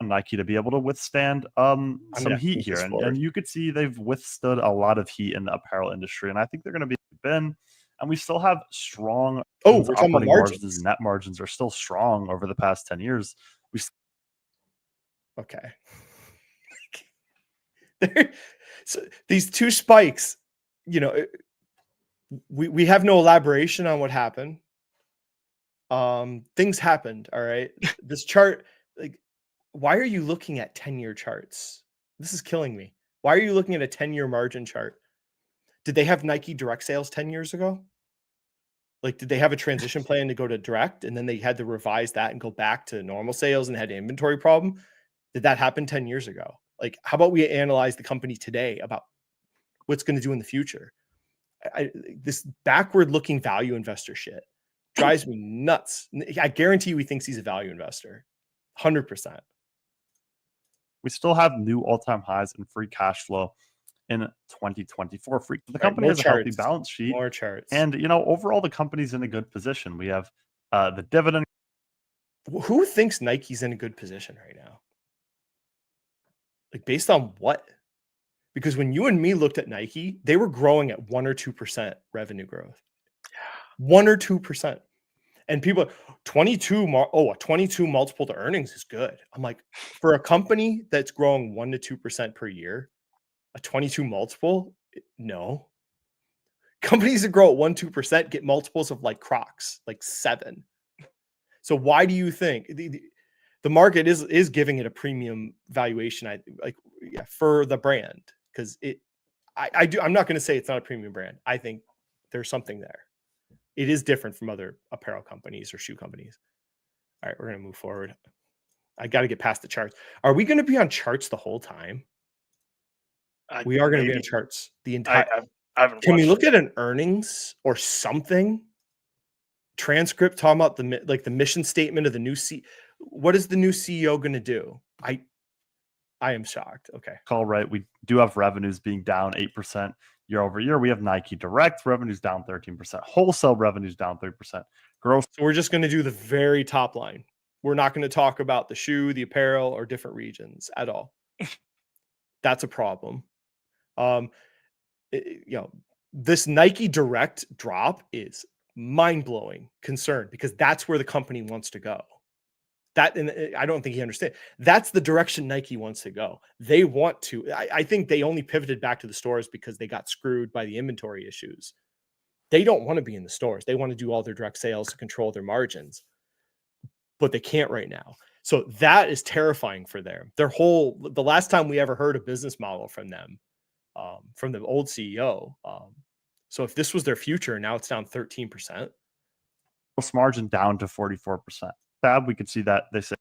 Speaker 6: Nike to be able to withstand some heat here. And you could see they've withstood a lot of heat in the apparel industry. And I think they're going to be and we still have strong operating margins. Net margins are still strong over the past 10 years.
Speaker 2: Okay. So these two spikes, you know, we have no elaboration on what happened. Things happened. All right. This chart, like, why are you looking at 10-year charts? This is killing me. Why are you looking at a 10-year margin chart? Did they have Nike direct sales 10 years ago? Like, did they have a transition plan to go to direct and then they had to revise that and go back to normal sales and had an inventory problem? Did that happen 10 years ago? Like, how about we analyze the company today about what's going to do in the future? This backward-looking value investor shit drives me nuts. I guarantee you he thinks he's a value investor. 100%.
Speaker 6: We still have new all-time highs in free cash flow in 2024. The company has a healthy balance sheet.
Speaker 2: More charts.
Speaker 6: And, you know, overall, the company's in a good position. We have the dividend.
Speaker 2: Who thinks Nike's in a good position right now? Like, based on what? Because when you and me looked at Nike, they were growing at 1 or 2% revenue growth. 1 or 2%. And people, a 22 multiple to earnings is good. I'm like, for a company that's growing 1 to 2% per year, a 22 multiple, no. Companies that grow at 1, 2% get multiples of like Crocs, like 7. So why do you think the market is giving it a premium valuation? For the brand, because I'm not going to say it's not a premium brand. I think there's something there. It is different from other apparel companies or shoe companies. All right, we're going to move forward. I got to get past the charts. Are we going to be on charts the whole time? We are going to be on charts the entire. Can we look at an earnings or something? Transcript talking about the mission statement of the new what is the new CEO going to do? I am shocked. Okay.
Speaker 6: Call right. We do have revenues being down 8% year over year. We have Nike Direct revenues down 13%, wholesale revenues down 3%. Gross.
Speaker 2: So we're just going to do the very top line. We're not going to talk about the shoe, the apparel, or different regions at all. That's a problem. This Nike Direct drop is mind-blowing concern because that's where the company wants to go. And I don't think he understands. That's the direction Nike wants to go. They want to. I think they only pivoted back to the stores because they got screwed by the inventory issues. They don't want to be in the stores. They want to do all their direct sales to control their margins, but they can't right now. So that is terrifying for them. The last time we ever heard a business model from them, from the old CEO. So if this was their future, now it's down 13%.
Speaker 6: Gross margin down to 44%. Fab, we could see that they say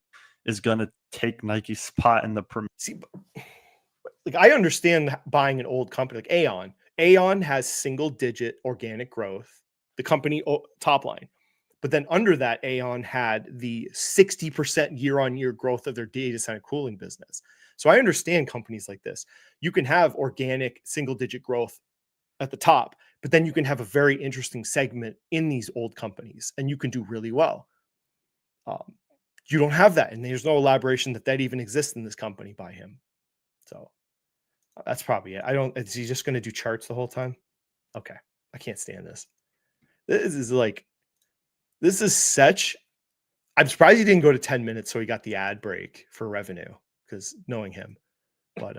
Speaker 6: is going to take Nike's spot in the premier.
Speaker 2: See, like I understand buying an old company like Aeon. Aeon has single-digit organic growth, the company top line. But then under that, Aeon had the 60% year-on-year growth of their data center cooling business. So I understand companies like this. You can have organic single-digit growth at the top, but then you can have a very interesting segment in these old companies, and you can do really well. You don't have that, and there's no elaboration that even exists in this company by him. So that's probably it. Is he just going to do charts the whole time? Okay, I can't stand this. This is such. I'm surprised he didn't go to 10 minutes, so he got the ad break for revenue because knowing him. But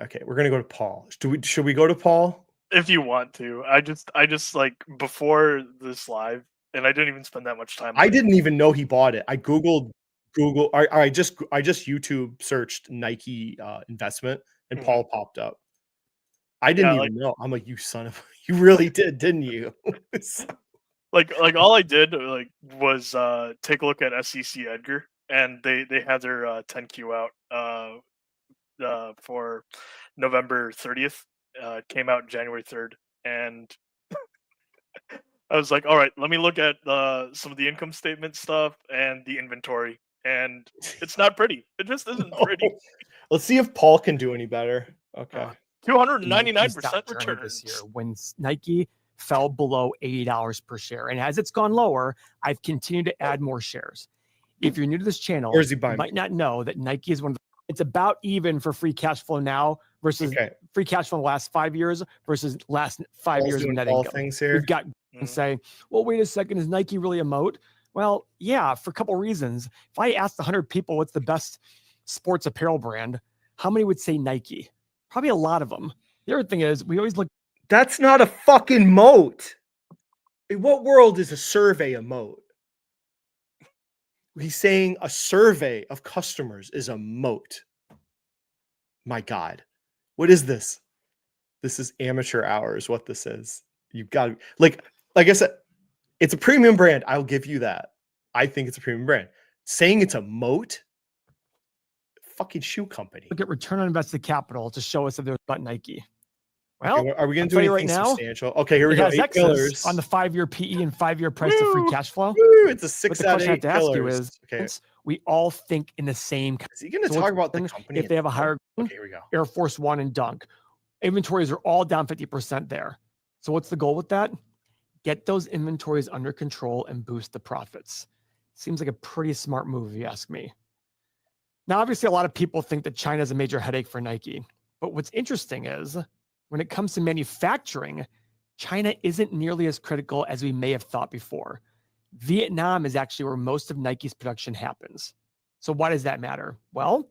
Speaker 2: okay, we're gonna go to Paul. Should we go to Paul?
Speaker 3: If you want to, I just like before this live, and I didn't even spend that much time.
Speaker 2: I didn't even know he bought it. I Googled Google. I just YouTube searched Nike investment, and Paul popped up. I didn't even know. I'm like, you son of. You really did, didn't you?
Speaker 3: Like all I did was take a look at SEC Edgar, and they had their 10Q out for November 30th. It came out January 3rd, and I was like, all right, let me look at some of the income statement stuff and the inventory, and it's not pretty. It just isn't pretty.
Speaker 2: Let's see if Paul can do any better. Okay,
Speaker 3: 299% return
Speaker 7: this year when Nike fell below $80 per share. And as it's gone lower, I've continued to add more shares. If you're new to this channel, you might not know that Nike is it's about even for free cash flow now versus free cash flow in the last 5 years versus last 5 years of net income.
Speaker 2: Things here.
Speaker 7: We've got and say, well, wait a second, is Nike really a moat? Well, yeah, for a couple reasons. If I asked 100 people what's the best sports apparel brand, how many would say Nike? Probably a lot of them. The other thing is we always look.
Speaker 2: That's not a fucking moat. In what world is a survey a moat? He's saying a survey of customers is a moat. My God. What is this? This is amateur hour is what this is. You've got to, like I said, it's a premium brand. I'll give you that. I think it's a premium brand. Saying it's a moat, fucking shoe company.
Speaker 7: Look at return on invested capital to show us that there's about Nike. Well,
Speaker 2: okay, are we going to do anything substantial? Okay, here we go. 8 pillars
Speaker 7: on the 5-year PE and 5-year price to free cash flow.
Speaker 2: It's a 6 out of 8
Speaker 7: pillars. The question I have to ask you
Speaker 2: is,
Speaker 7: is, we all think in the same.
Speaker 2: Is he going to talk about the company?
Speaker 7: If they have a higher,
Speaker 2: here we go.
Speaker 7: Air Force One and Dunk, inventories are all down 50% there. So what's the goal with that? Get those inventories under control and boost the profits. Seems like a pretty smart move, if you ask me. Now, obviously, a lot of people think that China is a major headache for Nike. But what's interesting is when it comes to manufacturing, China isn't nearly as critical as we may have thought before. Vietnam is actually where most of Nike's production happens. So why does that matter? Well,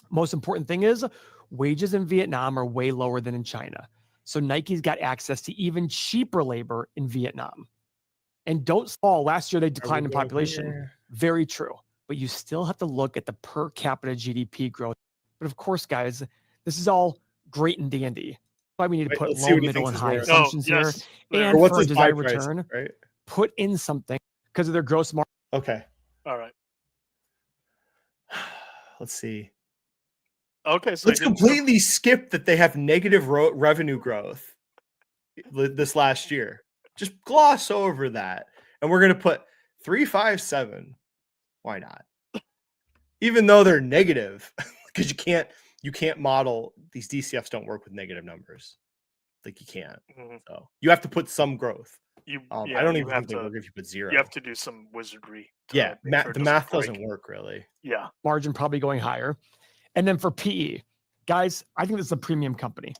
Speaker 7: most important thing is wages in Vietnam are way lower than in China. So Nike's got access to even cheaper labor in Vietnam. And don't fall. Last year, they declined in population. Here? Very true. But you still have to look at the per capita GDP growth. But of course, guys, this is all great and dandy. Why we need to put low, middle, and high assumptions here. And
Speaker 2: what's
Speaker 7: for
Speaker 2: his
Speaker 7: desired
Speaker 2: price,
Speaker 7: return,
Speaker 2: right?
Speaker 7: Put in something because of their gross margin.
Speaker 2: Okay.
Speaker 3: All right.
Speaker 2: Let's see.
Speaker 3: Okay, so
Speaker 2: let's completely skip that they have negative revenue growth this last year. Just gloss over that. And we're going to put 357. Why not? Even though they're negative. because you can't model these DCFs don't work with negative numbers. Like you can't. So you have to put some growth. I don't even think they work if you put 0.
Speaker 3: You have to do some wizardry.
Speaker 2: Yeah,
Speaker 3: make sure it
Speaker 2: the math
Speaker 3: break.
Speaker 2: doesn't work really.
Speaker 3: Yeah.
Speaker 7: Margin probably going higher. And then for PE, guys, I think this is a premium company.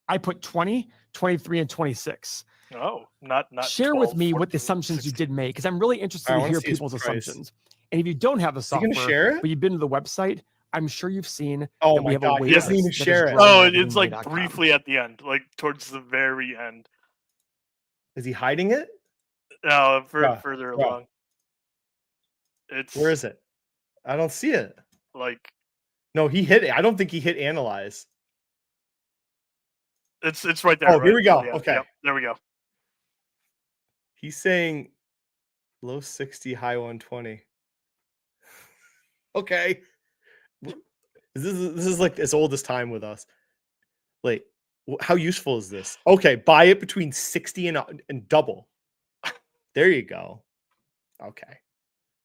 Speaker 7: I put 20, 23, and 26.
Speaker 3: Oh, not
Speaker 7: Share
Speaker 3: 12,
Speaker 7: with me
Speaker 3: 14,
Speaker 7: what the assumptions
Speaker 3: 16.
Speaker 7: you did make, because I'm really interested
Speaker 2: I
Speaker 7: to
Speaker 2: wanna
Speaker 7: hear
Speaker 2: see his
Speaker 7: people's
Speaker 2: price.
Speaker 7: assumptions. And if you don't have the
Speaker 2: he gonna
Speaker 7: software,
Speaker 2: share it?
Speaker 7: but you've been to the website, I'm sure you've seen
Speaker 2: Oh
Speaker 7: that we
Speaker 2: my
Speaker 7: have a
Speaker 2: God,
Speaker 7: wait
Speaker 2: he doesn't even
Speaker 7: list that is
Speaker 2: share it.
Speaker 7: growing
Speaker 3: Oh,
Speaker 7: at
Speaker 3: it's like
Speaker 7: greenway.com.
Speaker 3: briefly at the end, like towards the very end.
Speaker 2: Is he hiding it?
Speaker 3: No,
Speaker 2: Yeah,
Speaker 3: further
Speaker 2: yeah.
Speaker 3: along. It's
Speaker 2: Where is it? I don't see it.
Speaker 3: like
Speaker 2: No, he hit it. I don't think he hit analyze.
Speaker 3: it's right there.
Speaker 2: Oh, here
Speaker 3: right?
Speaker 2: we go.
Speaker 3: Yeah,
Speaker 2: Okay.
Speaker 3: Yep, there we go.
Speaker 2: He's saying low 60, high 120. Okay. This is like as old as time with us. Like, how useful is this? Okay, buy it between 60 and double. There you go. Okay.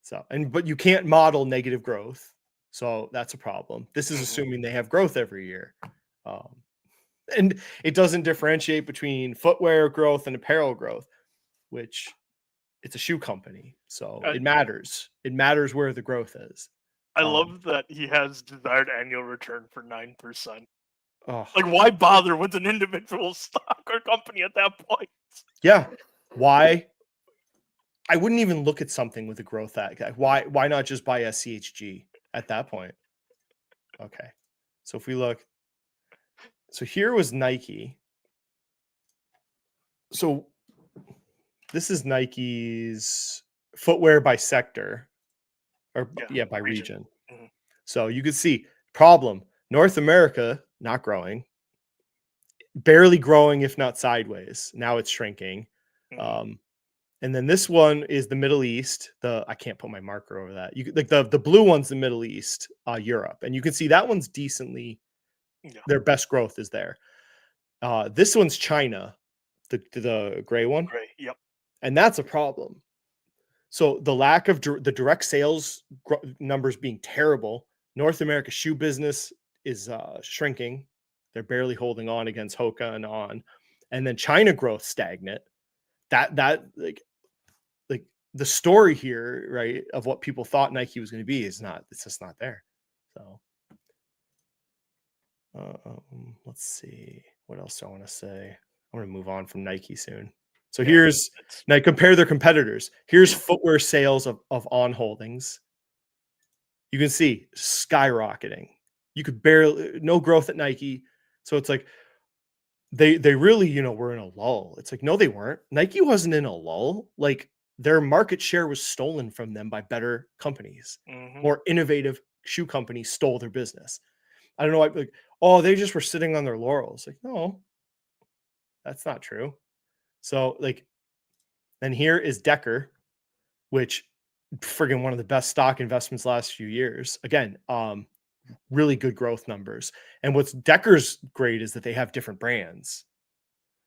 Speaker 2: So, but you can't model negative growth. So that's a problem. This is assuming they have growth every year. And it doesn't differentiate between footwear growth and apparel growth, which it's a shoe company. So it matters. It matters where the growth is.
Speaker 3: I love that he has desired annual return for 9%.
Speaker 2: Oh,
Speaker 3: Like, why bother with an individual stock or company at that point?
Speaker 2: yeah. Why? I wouldn't even look at something with a growth at. Why not just buy SCHG at that point? Okay. So if we look, so here was Nike. So this is Nike's footwear by sector, or by region. So you can see problem: North America not growing, barely growing, if not sideways. Now it's shrinking. And then this one is the Middle East. I can't put my marker over that. You like the blue one's the Middle East, Europe, and you can see that one's decently. Their best growth is there. This one's China, the gray one.
Speaker 3: Gray, yep.
Speaker 2: And that's a problem. So the lack of the direct sales numbers being terrible. North America shoe business is shrinking. They're barely holding on against Hoka and On. And then China growth stagnant. That like the story here, right, of what people thought Nike was going to be it's just not there. So let's see. What else do I want to say? I want to move on from Nike soon. So here's now compare their competitors. Here's footwear sales of On Holdings. You can see skyrocketing. You could barely no growth at Nike. So it's like they really, were in a lull. It's like, no, they weren't. Nike wasn't in a lull. Like their market share was stolen from them by better companies. More innovative shoe companies stole their business. I don't know. Like, oh, they just were sitting on their laurels. Like, no, that's not true. So like, then here is Decker, which friggin' one of the best stock investments last few years. Again, really good growth numbers. And what's Decker's great is that they have different brands.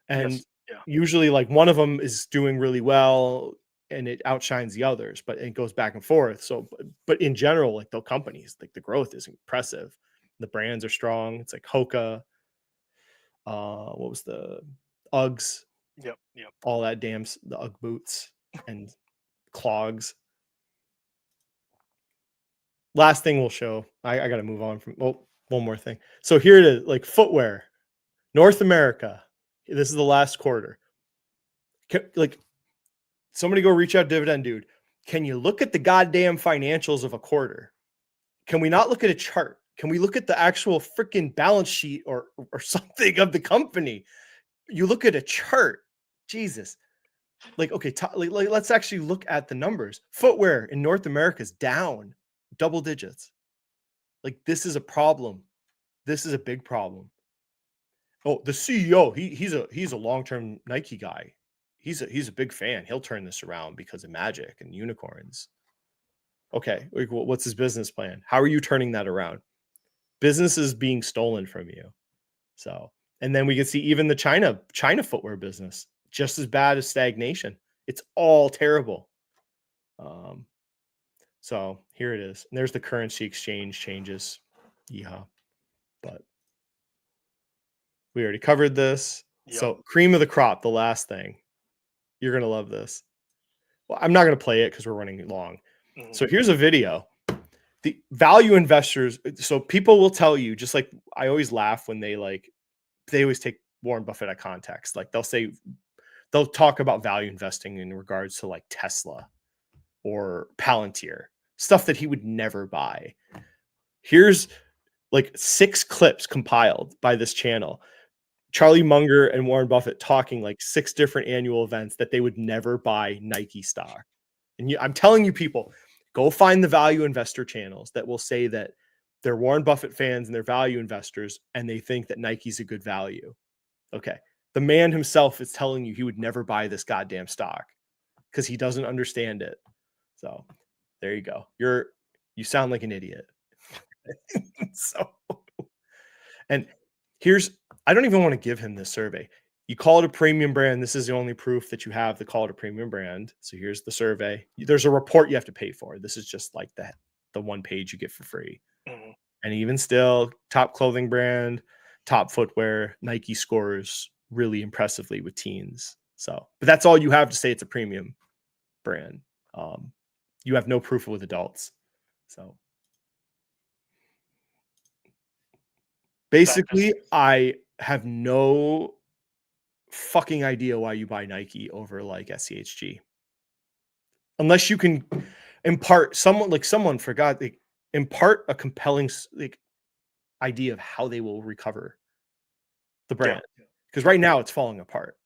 Speaker 2: And usually like one of them is doing really well and it outshines the others, but it goes back and forth. So, but in general, like the companies, like the growth is impressive. The brands are strong. It's like Hoka. What was the Uggs?
Speaker 3: Yep.
Speaker 2: All that the Ugg boots and clogs. Last thing we'll show. I got to move on from. Oh, one more thing. So here it is, like footwear, North America. This is the last quarter. Like somebody go reach out, Dividend Dude. Can you look at the goddamn financials of a quarter? Can we not look at a chart? Can we look at the actual freaking balance sheet or something of the company? You look at a chart. Jesus. Like, okay, let's actually look at the numbers. Footwear in North America is down double digits. Like, this is a problem. This is a big problem. Oh, the CEO, he's a long-term Nike guy. He's a big fan. He'll turn this around because of magic and unicorns. Okay, like, what's his business plan? How are you turning that around? Business is being stolen from you. So, and then we can see even the China footwear business, just as bad as stagnation. It's all terrible. So here it is. And there's the currency exchange changes. Yeah, but we already covered this.
Speaker 3: Yep.
Speaker 2: So cream of the crop, the last thing. You're gonna love this. Well, I'm not gonna play it because we're running long.
Speaker 3: Mhm.
Speaker 2: So here's a video. The value investors. So people will tell you, just like I always laugh when they always take Warren Buffett out of context. Like they'll talk about value investing in regards to like Tesla or Palantir, stuff that he would never buy. Here's like 6 clips compiled by this channel. Charlie Munger and Warren Buffett talking like 6 different annual events that they would never buy Nike stock. And I'm telling you, people, go find the value investor channels that will say that they're Warren Buffett fans and they're value investors and they think that Nike's a good value. Okay. The man himself is telling you he would never buy this goddamn stock because he doesn't understand it. So there you go. You sound like an idiot. So, and I don't even want to give him this survey. You call it a premium brand. This is the only proof that you have to call it a premium brand. So here's the survey. There's a report you have to pay for. This is just like the one page you get for free.
Speaker 3: Mhm.
Speaker 2: And even still, top clothing brand, top footwear, Nike scores really impressively with teens. So, but that's all you have to say it's a premium brand. You have no proof with adults. So basically, I have no fucking idea why you buy Nike over like SCHG. Unless you can impart someone forgot, like, impart a compelling like idea of how they will recover the brand. Because right now it's falling apart.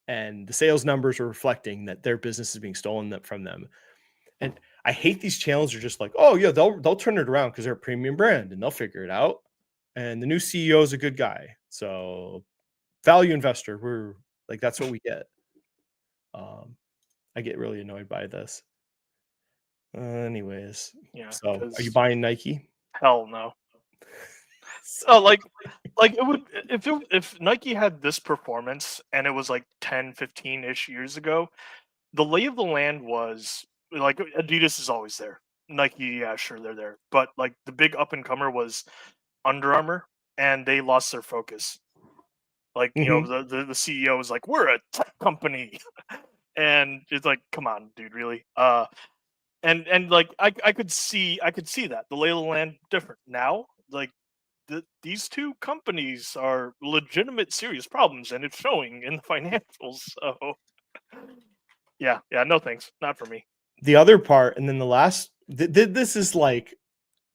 Speaker 2: And the sales numbers are reflecting that their business is being stolen from them. And I hate these channels are just like, oh yeah, they'll turn it around because they're a premium brand and they'll figure it out. And the new CEO is a good guy. So value investor, we're like, that's what we get. I get really annoyed by this. Anyways,
Speaker 3: Yeah.
Speaker 2: so are
Speaker 3: 'cause
Speaker 2: you buying Nike?
Speaker 3: Hell no. Oh, like it would if Nike had this performance and it was like 10, 15-ish years ago, the lay of the land was like Adidas is always there. Nike, yeah, sure they're there. But like the big up and comer was Under Armour and they lost their focus. Like, the CEO was like, "We're a tech company." And it's like, "Come on, dude, really?" And like I could see that. The lay of the land different. Now, like these two companies are legitimate serious problems and it's showing in the financials. So yeah, no thanks. Not for me.
Speaker 2: The other part, and then the last, this is like,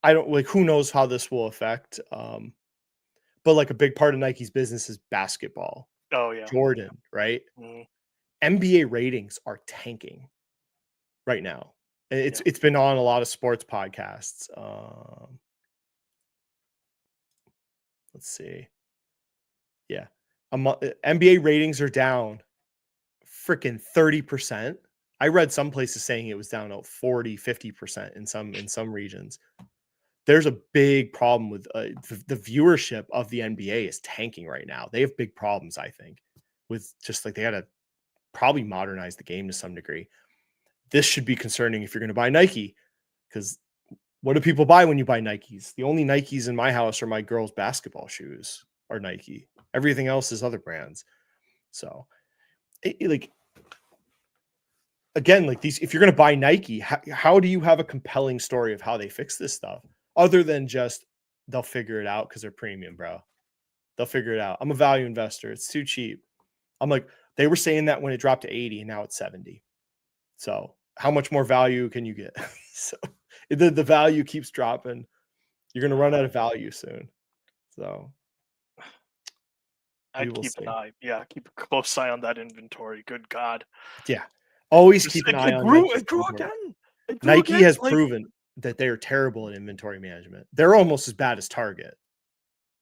Speaker 2: I don't like, who knows how this will affect. But like a big part of Nike's business is basketball.
Speaker 3: Oh yeah.
Speaker 2: Jordan, right?
Speaker 3: Mhm.
Speaker 2: NBA ratings are tanking right now. It's been on a lot of sports podcasts. Let's see. Yeah. NBA ratings are down freaking 30%. I read some places saying it was down 40, 50% in some regions. There's a big problem with the viewership of the NBA is tanking right now. They have big problems, I think, with just like they got to probably modernize the game to some degree. This should be concerning if you're going to buy Nike, because what do people buy when you buy Nikes? The only Nikes in my house are my girls' basketball shoes are Nike. Everything else is other brands. So, like, again, like these, if you're going to buy Nike, how do you have a compelling story of how they fix this stuff other than just they'll figure it out because they're premium, bro? They'll figure it out. I'm a value investor. It's too cheap. I'm like, they were saying that when it dropped to 80 and now it's 70. So how much more value can you get? So the value keeps dropping. You're going to run out of value soon. So
Speaker 3: I'd keep an eye. Yeah, keep a close eye on that inventory. Good God.
Speaker 2: Yeah. Always
Speaker 3: Just
Speaker 2: keep an
Speaker 3: it
Speaker 2: eye on
Speaker 3: grew,
Speaker 2: Nike's
Speaker 3: it grew
Speaker 2: inventory.
Speaker 3: again. It grew
Speaker 2: Nike
Speaker 3: again,
Speaker 2: has
Speaker 3: like,
Speaker 2: proven that they are terrible at inventory management. They're almost as bad as Target.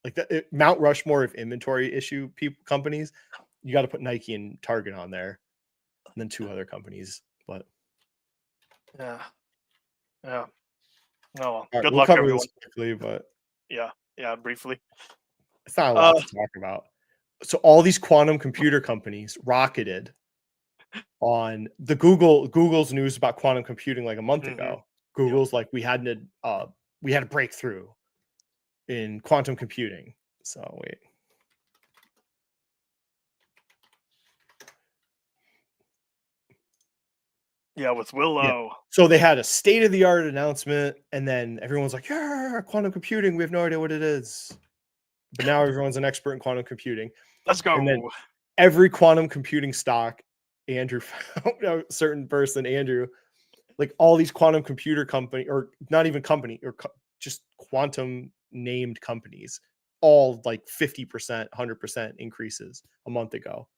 Speaker 2: Like Mount Rushmore of inventory issue companies, you got to put Nike and Target on there, and then 2 other companies. But
Speaker 3: yeah. No,
Speaker 2: all right,
Speaker 3: good
Speaker 2: we'll
Speaker 3: luck,
Speaker 2: cover
Speaker 3: everyone.
Speaker 2: this quickly, but
Speaker 3: Yeah, briefly.
Speaker 2: it's not a lot to talk about. So all these quantum computer companies rocketed on the Google's news about quantum computing like a month
Speaker 3: Mhm.
Speaker 2: ago. Google's like, we had a breakthrough. in quantum computing. So wait.
Speaker 3: Yeah, with Willow.
Speaker 2: So they had a state-of-the-art announcement, and then everyone's like, yeah, quantum computing, we have no idea what it is. But now everyone's an expert in quantum computing.
Speaker 3: Let's go.
Speaker 2: And then every quantum computing stock, Andrew found a certain person, Andrew, like all these quantum computer company, or not even company, or just quantum named companies, all like 50%, 100% increases a month ago.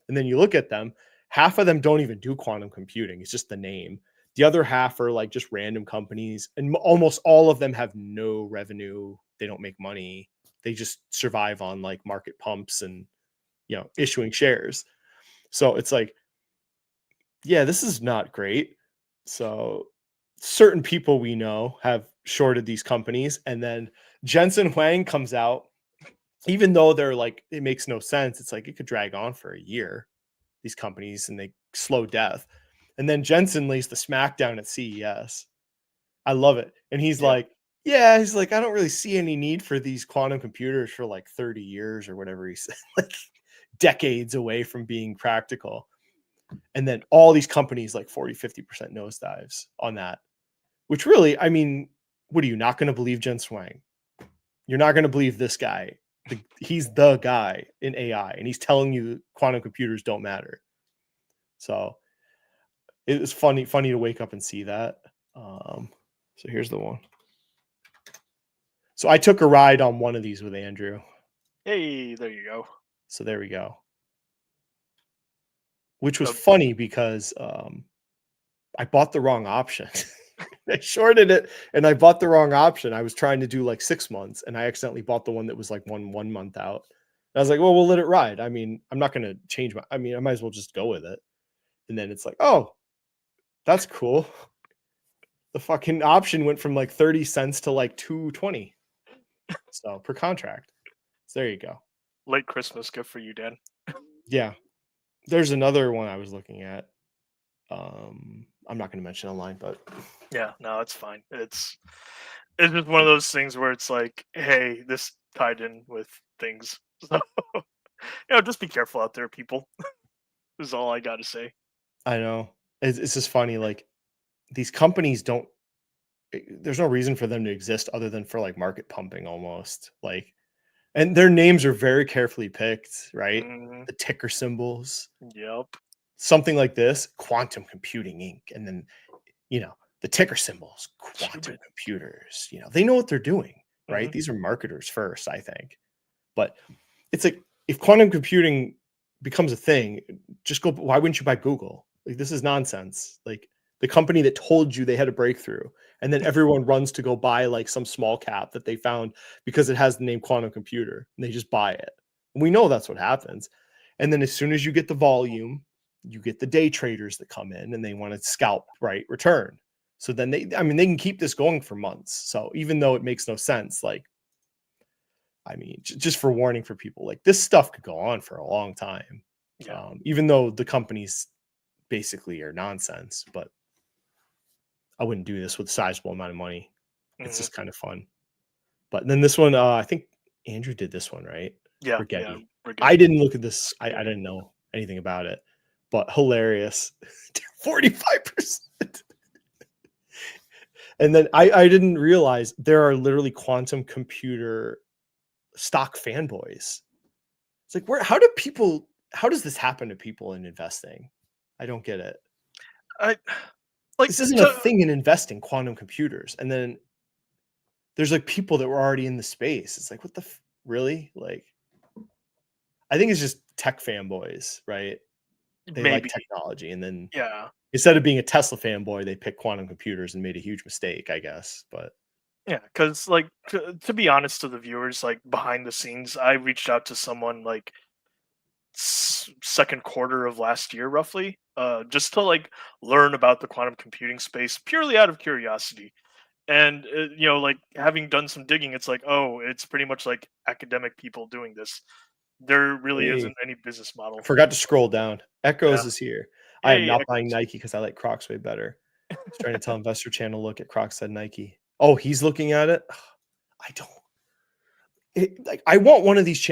Speaker 2: And then you look at them, half of them don't even do quantum computing. It's just the name. The other half are like just random companies, and almost all of them have no revenue. They don't make money. They just survive on like market pumps and, you know, issuing shares. So it's like, yeah, this is not great. So certain people we know have shorted these companies, and then Jensen Huang comes out, even though they're like, it makes no sense. It's like it could drag on for a year, these companies, and they slow death. And then Jensen lays the smackdown at CES. I love it. And he's like, yeah, he's like, I don't really see any need for these quantum computers for like 30 years or whatever he said, like decades away from being practical. And then all these companies like 40, 50% nosedives on that, which really, I mean, what are you not going to believe Jensen Huang? You're not going to believe this guy. He's the guy in AI, and he's telling you quantum computers don't matter. So it was funny to wake up and see that. So here's the one. So I took a ride on one of these with Andrew.
Speaker 3: Hey, there you go.
Speaker 2: So there we go. Which was funny because I bought the wrong option. I shorted it and I bought the wrong option. I was trying to do like 6 months, and I accidentally bought the one that was like one month out. And I was like, well, we'll let it ride. I mean, I'm not going to change I might as well just go with it. And then it's like, oh, that's cool. The fucking option went from like 30 cents to like $2.20. So per contract. So there you go.
Speaker 3: Late Christmas gift for you, Dan.
Speaker 2: Yeah. There's another one I was looking at. I'm not going to mention online, but
Speaker 3: yeah, no, it's fine. It's just one of those things where it's like, hey, this tied in with things. So, just be careful out there, people. Is all I got to say.
Speaker 2: I know. It's just funny. Like these companies there's no reason for them to exist other than for like market pumping almost. Like, and their names are very carefully picked, right?
Speaker 3: Mm-hmm.
Speaker 2: The ticker symbols.
Speaker 3: Yep.
Speaker 2: Something like this, Quantum Computing Inc. And then, the ticker symbols, quantum computers, they know what they're doing, right?
Speaker 3: Mm-hmm.
Speaker 2: These are marketers first, I think. But it's like, if quantum computing becomes a thing, just go, why wouldn't you buy Google? Like, this is nonsense. Like, the company that told you they had a breakthrough, and then everyone runs to go buy like some small cap that they found because it has the name quantum computer, and they just buy it. And we know that's what happens. And then as soon as you get the volume, you get the day traders that come in and they want to scalp, right, return. So then they can keep this going for months. So even though it makes no sense, like, just for warning for people, like this stuff could go on for a long time.
Speaker 3: Yeah.
Speaker 2: Even though the companies basically are nonsense, but I wouldn't do this with a sizable amount of money. It's just kind of fun. But then this one, I think Andrew did this one, right?
Speaker 3: Yeah.
Speaker 2: Rigetti.
Speaker 3: Yeah,
Speaker 2: I didn't look at this. I didn't know anything about it, but hilarious. 45%. And then I didn't realize there are literally quantum computer stock fanboys. It's like, how does this happen to people in investing? I don't get it. This isn't a thing in investing, quantum computers. And then there's like people that were already in the space. It's like, what the really? Like, I think it's just tech fanboys, right? They like technology, and then instead of being a Tesla fanboy, they picked quantum computers and made a huge mistake, I guess. But
Speaker 3: yeah, because like to be honest to the viewers, like behind the scenes, I reached out to someone like second quarter of last year, roughly, just to like learn about the quantum computing space purely out of curiosity. And like having done some digging, it's like, oh, it's pretty much like academic people doing this. There really isn't any business model.
Speaker 2: I forgot to scroll down. Echoes is here. I am not buying Nike because I like Crocs way better. I was trying to tell Investor Channel, look at Crocs said Nike. Oh, he's looking at it. I don't. Like I want one of these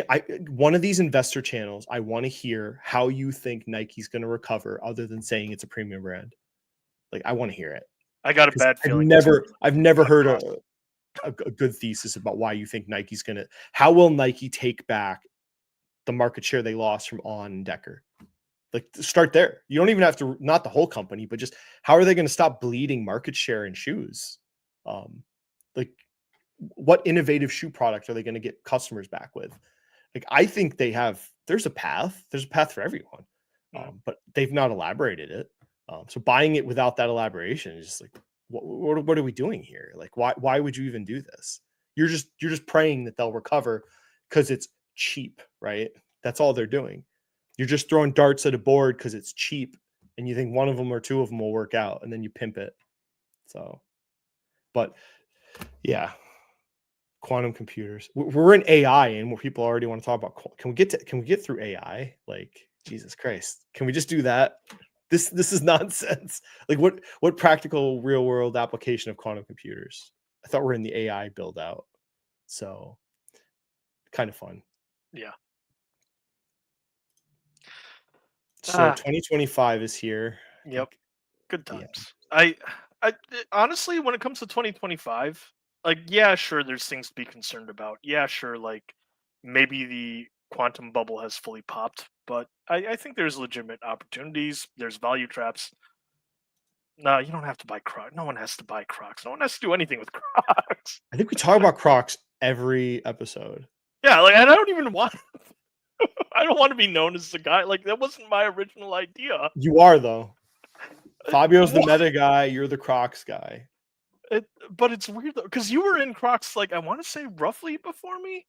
Speaker 2: one of these investor channels. I want to hear how you think Nike's going to recover, other than saying it's a premium brand. Like I want to hear it.
Speaker 3: I got a
Speaker 2: 'Cause
Speaker 3: bad feeling.
Speaker 2: I've never heard a good thesis about why you think Nike's going to. How will Nike take back the market share they lost from On and Decker? Like start there. You don't even have to, not the whole company, but just how are they going to stop bleeding market share in shoes? Like what innovative shoe product are they going to get customers back with? Like I think there's a path for everyone, but they've not elaborated it. So buying it without that elaboration is just like, what are we doing here? Like why would you even do this? You're just praying that they'll recover because it's cheap, right? That's all they're doing. You're just throwing darts at a board because it's cheap, and you think one of them or two of them will work out, and then you pimp it. So, but yeah, quantum computers. We're in AI, and where people already want to talk about. Can we get through AI? Like Jesus Christ, can we just do that? This is nonsense. Like what practical real world application of quantum computers? I thought we're in the AI build out, so kind of fun.
Speaker 3: Yeah.
Speaker 2: So 2025 is here.
Speaker 3: Yep. Good
Speaker 2: Yeah.
Speaker 3: times. I honestly, when it comes to 2025, like, yeah, sure, there's things to be concerned about. Yeah, sure, like maybe the quantum bubble has fully popped, but I think there's legitimate opportunities. There's value traps. No, you don't have to buy Crocs. No one has to buy Crocs. No one has to do anything with Crocs.
Speaker 2: I think we talk about Crocs every episode.
Speaker 3: Yeah, like, and I don't even want. I don't want to be known as the guy. Like, that wasn't my original idea.
Speaker 2: You are though. Fabio's the meta guy. You're the Crocs guy.
Speaker 3: But it's weird though, because you were in Crocs, like, I want to say roughly before me,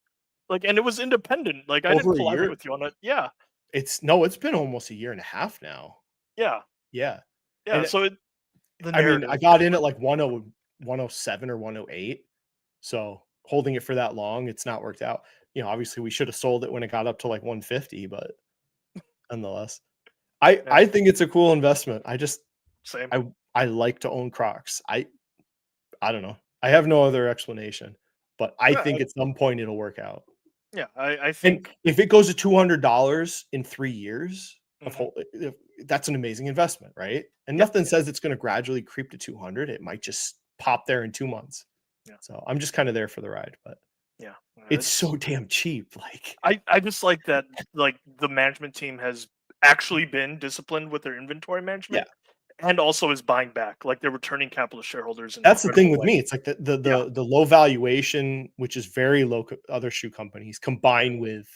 Speaker 3: like, and it was independent. Like, I
Speaker 2: Over
Speaker 3: didn't
Speaker 2: a
Speaker 3: collaborate
Speaker 2: year?
Speaker 3: with you on it. Yeah,
Speaker 2: It's been almost a year and a half now.
Speaker 3: yeah,
Speaker 2: Yeah.
Speaker 3: yeah.
Speaker 2: And
Speaker 3: So
Speaker 2: I got in at like 107 or 108. So holding it for that long, it's not worked out. You know, obviously we should have sold it when it got up to like 150, but nonetheless, I think it's a cool investment.
Speaker 3: same.
Speaker 2: I like to own Crocs. I don't know. I have no other explanation, but I
Speaker 3: Yeah,
Speaker 2: think at some point it'll work out.
Speaker 3: Yeah, I
Speaker 2: And
Speaker 3: think
Speaker 2: if it goes to $200 in 3 years of
Speaker 3: Mhm.
Speaker 2: that's an amazing investment, right? And
Speaker 3: Yep.
Speaker 2: nothing says it's going to gradually creep to 200. It might just pop there in 2 months.
Speaker 3: Yeah.
Speaker 2: So I'm just kind of there for the ride, but
Speaker 3: yeah,
Speaker 2: it's so damn cheap. Like
Speaker 3: I just like that, like, the management team has actually been disciplined with their inventory management, and also is buying back. Like, they're returning capital to shareholders. In
Speaker 2: that's the thing
Speaker 3: incredible
Speaker 2: with
Speaker 3: ways.
Speaker 2: me. It's like the low valuation, which is very low other shoe companies, combined with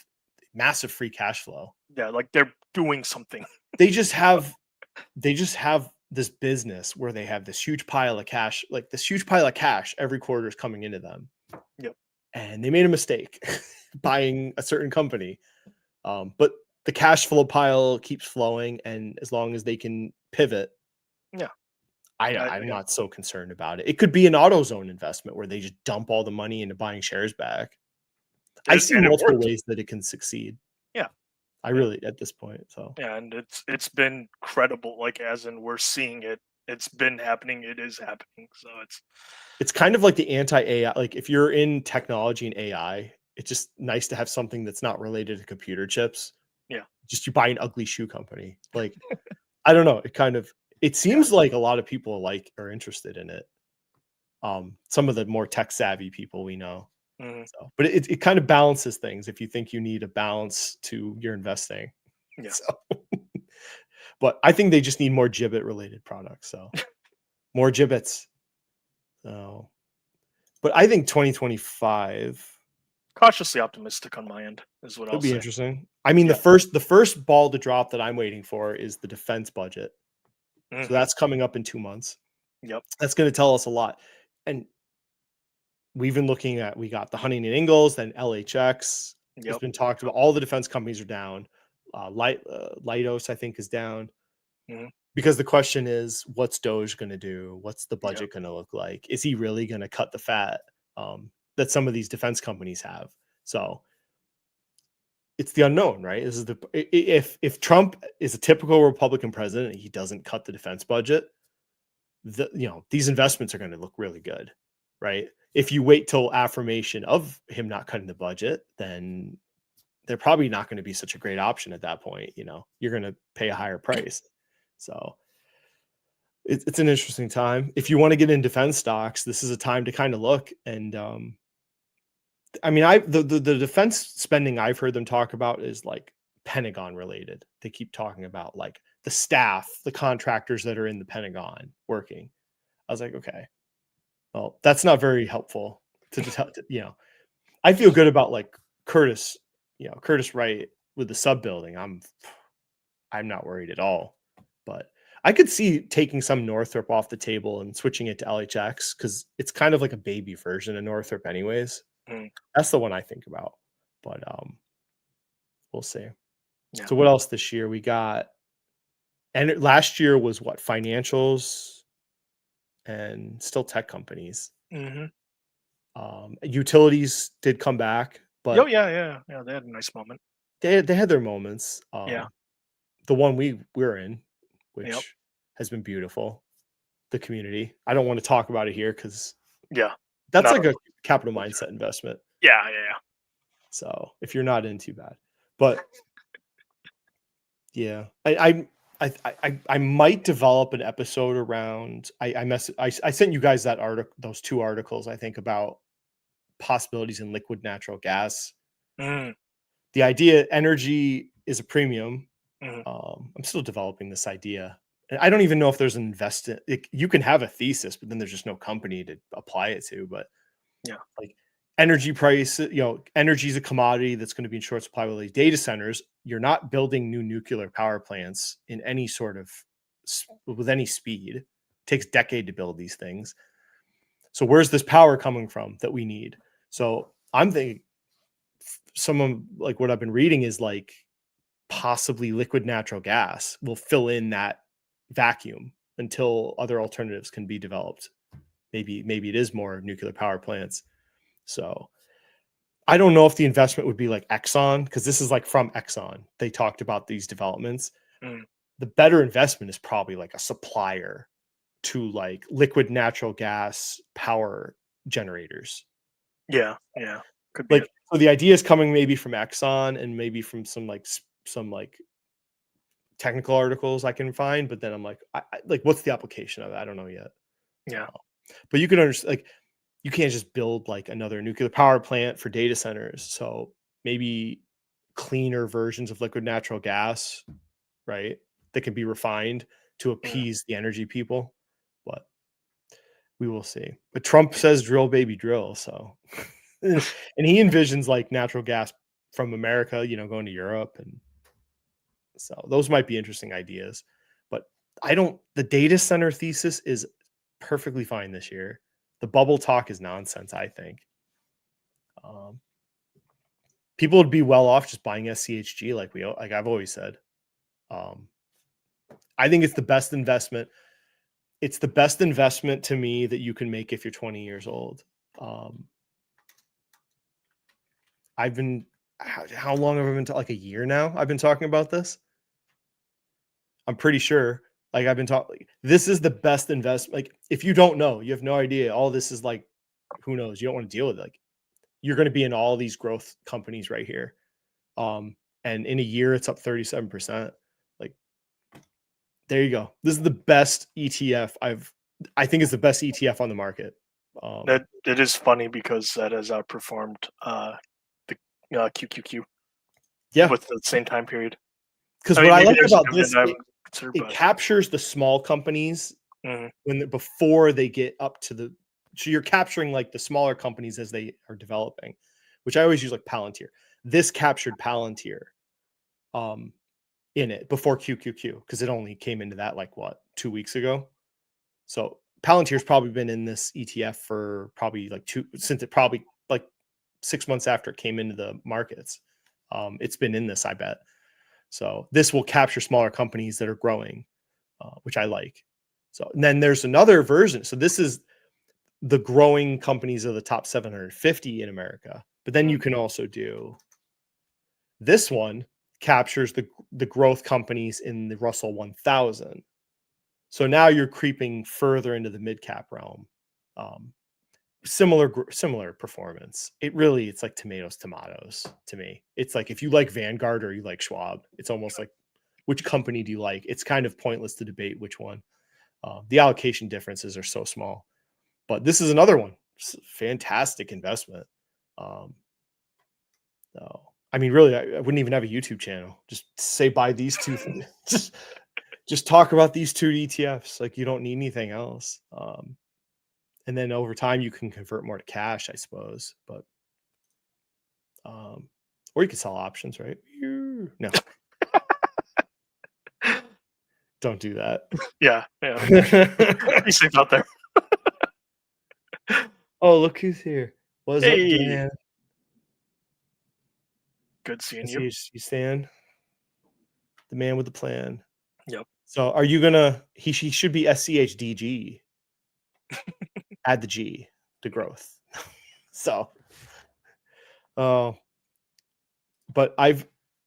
Speaker 2: massive free cash flow.
Speaker 3: Yeah, like they're doing something.
Speaker 2: They just have this business where they have this huge pile of cash, like this huge pile of cash every quarter is coming into them.
Speaker 3: Yep.
Speaker 2: And they made a mistake buying a certain company. But the cash flow pile keeps flowing, and as long as they can pivot,
Speaker 3: Yeah.
Speaker 2: I'm not so concerned about it. It could be an AutoZone investment where they just dump all the money into buying shares back. I see
Speaker 3: And it
Speaker 2: multiple
Speaker 3: worked.
Speaker 2: ways that it can succeed.
Speaker 3: Yeah.
Speaker 2: I really, at this point. So
Speaker 3: Yeah, and it's been credible. Like, as in, we're seeing it. It's been happening. It is happening. So
Speaker 2: it's kind of like the anti-AI. Like if you're in technology and AI, it's just nice to have something that's not related to computer chips.
Speaker 3: Yeah.
Speaker 2: Just you buy an ugly shoe company. Like, I don't know. It seems like a lot of people are interested in it. Some of the more tech savvy people we know.
Speaker 3: Mhm.
Speaker 2: So, but it kind of balances things if you think you need a balance to your investing.
Speaker 3: Yeah.
Speaker 2: So, but I think they just need more Gibbet related products. So more Gibbets. So, but I think 2025
Speaker 3: Cautiously optimistic on my end is what I'll
Speaker 2: it'll be
Speaker 3: say.
Speaker 2: interesting. I mean,
Speaker 3: Yeah.
Speaker 2: the first ball to drop that I'm waiting for is the defense budget.
Speaker 3: Mhm.
Speaker 2: So that's coming up in 2 months.
Speaker 3: Yep.
Speaker 2: That's going to tell us a lot. And we've been looking at, we got the Huntington Ingalls, then LHX. It's
Speaker 3: Yep.
Speaker 2: been talked about. All the defense companies are down. Leidos, I think, is down.
Speaker 3: Mhm.
Speaker 2: Because the question is, what's Doge going to do? What's the budget going to look like? Is he really going to cut the fat that some of these defense companies have? So it's the unknown, right? This is if Trump is a typical Republican president and he doesn't cut the defense budget, these investments are going to look really good, right? if you wait till affirmation of him not cutting the budget, then they're probably not going to be such a great option at that point. You know, you're going to pay a higher price. So it's an interesting time. If you want to get in defense stocks, this is a time to kind of look. And I mean, the defense spending I've heard them talk about is like Pentagon related. They keep talking about like the staff, the contractors that are in the Pentagon working. I was like, okay, well, that's not very helpful to you know. I feel good about like Curtis, you know, Curtis Wright with the sub building. I'm not worried at all. But I could see taking some Northrop off the table and switching it to LHX because it's kind of like a baby version of Northrop, anyways.
Speaker 3: Mm.
Speaker 2: That's the one I think about. But we'll see.
Speaker 3: Yeah.
Speaker 2: So what else this year we got? And last year was what? Financials and still tech companies.
Speaker 3: Mm-hmm.
Speaker 2: Utilities did come back, but
Speaker 3: Oh yeah. They had a nice moment.
Speaker 2: they had their moments.
Speaker 3: Yeah.
Speaker 2: The one we're in, which
Speaker 3: Yep.
Speaker 2: has been beautiful. The community. I don't want to talk about it here because
Speaker 3: Yeah.
Speaker 2: that's
Speaker 3: Not
Speaker 2: like a capital mindset investment.
Speaker 3: Yeah.
Speaker 2: So if you're not in, too bad. But yeah, I might develop an episode around. I sent you guys that article, those 2 articles, I think, about possibilities in liquid natural gas.
Speaker 3: Mm.
Speaker 2: The idea, energy is a premium.
Speaker 3: Mhm.
Speaker 2: I'm still developing this idea. And I don't even know if there's an investment. You can have a thesis, but then there's just no company to apply it to. But
Speaker 3: Yeah.
Speaker 2: like energy price, you know, energy is a commodity that's going to be in short supply with these data centers. You're not building new nuclear power plants in any sort of with any speed. It takes a decade to build these things. So where's this power coming from that we need? So I'm thinking some of like what I've been reading is like possibly liquid natural gas will fill in that vacuum until other alternatives can be developed. Maybe it is more nuclear power plants. So I don't know if the investment would be like Exxon, because this is like from Exxon. They talked about these developments.
Speaker 3: Mm.
Speaker 2: The better investment is probably like a supplier to like liquid natural gas power generators.
Speaker 3: Yeah. Could be
Speaker 2: Like, so the idea is coming maybe from Exxon and maybe from some like technical articles I can find, but then I'm like, like, what's the application of that? I don't know yet.
Speaker 3: Yeah.
Speaker 2: But you can understand, like, you can't just build like another nuclear power plant for data centers. So maybe cleaner versions of liquid natural gas, right? That can be refined to appease the energy people. But we will see. But Trump says drill, baby, drill. So, and he envisions like natural gas from America, you know, going to Europe. And so those might be interesting ideas. But the data center thesis is perfectly fine this year. The bubble talk is nonsense, I think. People would be well off just buying SCHG, like I've always said. I think it's the best investment. It's the best investment to me that you can make if you're 20 years old. I've been, how long have I been like a year now? I've been talking about this. I'm pretty sure. Like I've been talking. This is the best investment. Like if you don't know, you have no idea. All this is like, who knows? You don't want to deal with it. Like you're going to be in all these growth companies right here. And in a year, it's up 37%. Like, there you go. This is the best ETF I think it's the best ETF on the market.
Speaker 3: That it is funny because that has outperformed the QQQ.
Speaker 2: Yeah,
Speaker 3: with the same time period.
Speaker 2: Because what I
Speaker 3: maybe
Speaker 2: like
Speaker 3: there's
Speaker 2: about
Speaker 3: a
Speaker 2: this,
Speaker 3: dividend I haven't considered,
Speaker 2: it
Speaker 3: but
Speaker 2: captures the small companies before they get up to the. So you're capturing like the smaller companies as they are developing, which I always use like Palantir. This captured Palantir, in it before QQQ because it only came into that like what 2 weeks ago. So Palantir's probably been in this ETF for probably like since it probably like 6 months after it came into the markets. It's been in this, I bet. So this will capture smaller companies that are growing, which I like. So and then there's another version. So this is the growing companies of the top 750 in America. But then you can also do this one captures the growth companies in the Russell 1000. So now you're creeping further into the mid cap realm. similar performance. It's like tomatoes to me. It's like if you like Vanguard or you like Schwab, it's almost like which company do you like? It's kind of pointless to debate which one. The allocation differences are so small, but this is another one. Fantastic investment. No, I mean, really, I wouldn't even have a YouTube channel. Just say buy these two. Just talk about these two ETFs. Like you don't need anything else. And then over time you can convert more to cash, I suppose. But or you could sell options, right? No. Don't do that.
Speaker 3: Yeah. Be safe out there.
Speaker 2: Oh, look who's here. What's up,
Speaker 3: Hey.
Speaker 2: Dan?
Speaker 3: Good seeing
Speaker 2: I
Speaker 3: you.
Speaker 2: see you, Stan. The man with the plan.
Speaker 3: Yep.
Speaker 2: So are you gonna he should be SCHDG. Add the G to growth. So but I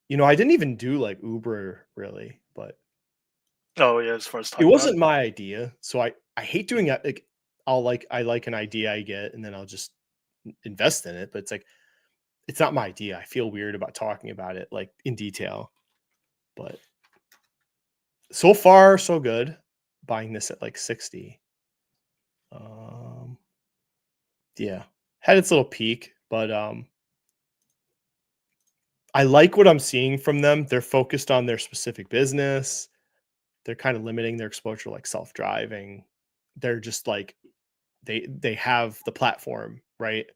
Speaker 2: didn't even do like Uber really, but
Speaker 3: Oh yeah, as far as
Speaker 2: it
Speaker 3: talking about
Speaker 2: wasn't my idea. So I hate doing it. Like I like an idea I get and then I'll just invest in it. But it's like it's not my idea. I feel weird about talking about it like in detail. But so far, so good. Buying this at like 60. Yeah. Had its little peak, but I like what I'm seeing from them. They're focused on their specific business. They're kind of limiting their exposure to like self-driving. They're just like they have the platform, right?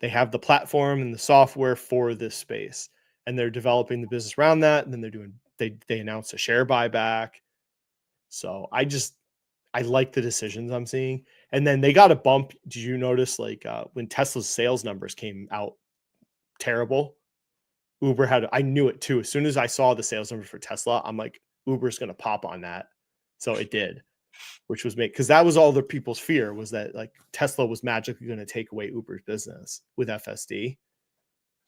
Speaker 2: They have the platform and the software for this space, and they're developing the business around that. And then they announced a share buyback. So I like the decisions I'm seeing. And then they got a bump. Did you notice like when Tesla's sales numbers came out terrible? Uber I knew it too. As soon as I saw the sales numbers for Tesla, I'm like, Uber's going to pop on that. So it did, which was because that was all the people's fear was that like Tesla was magically going to take away Uber's business with FSD,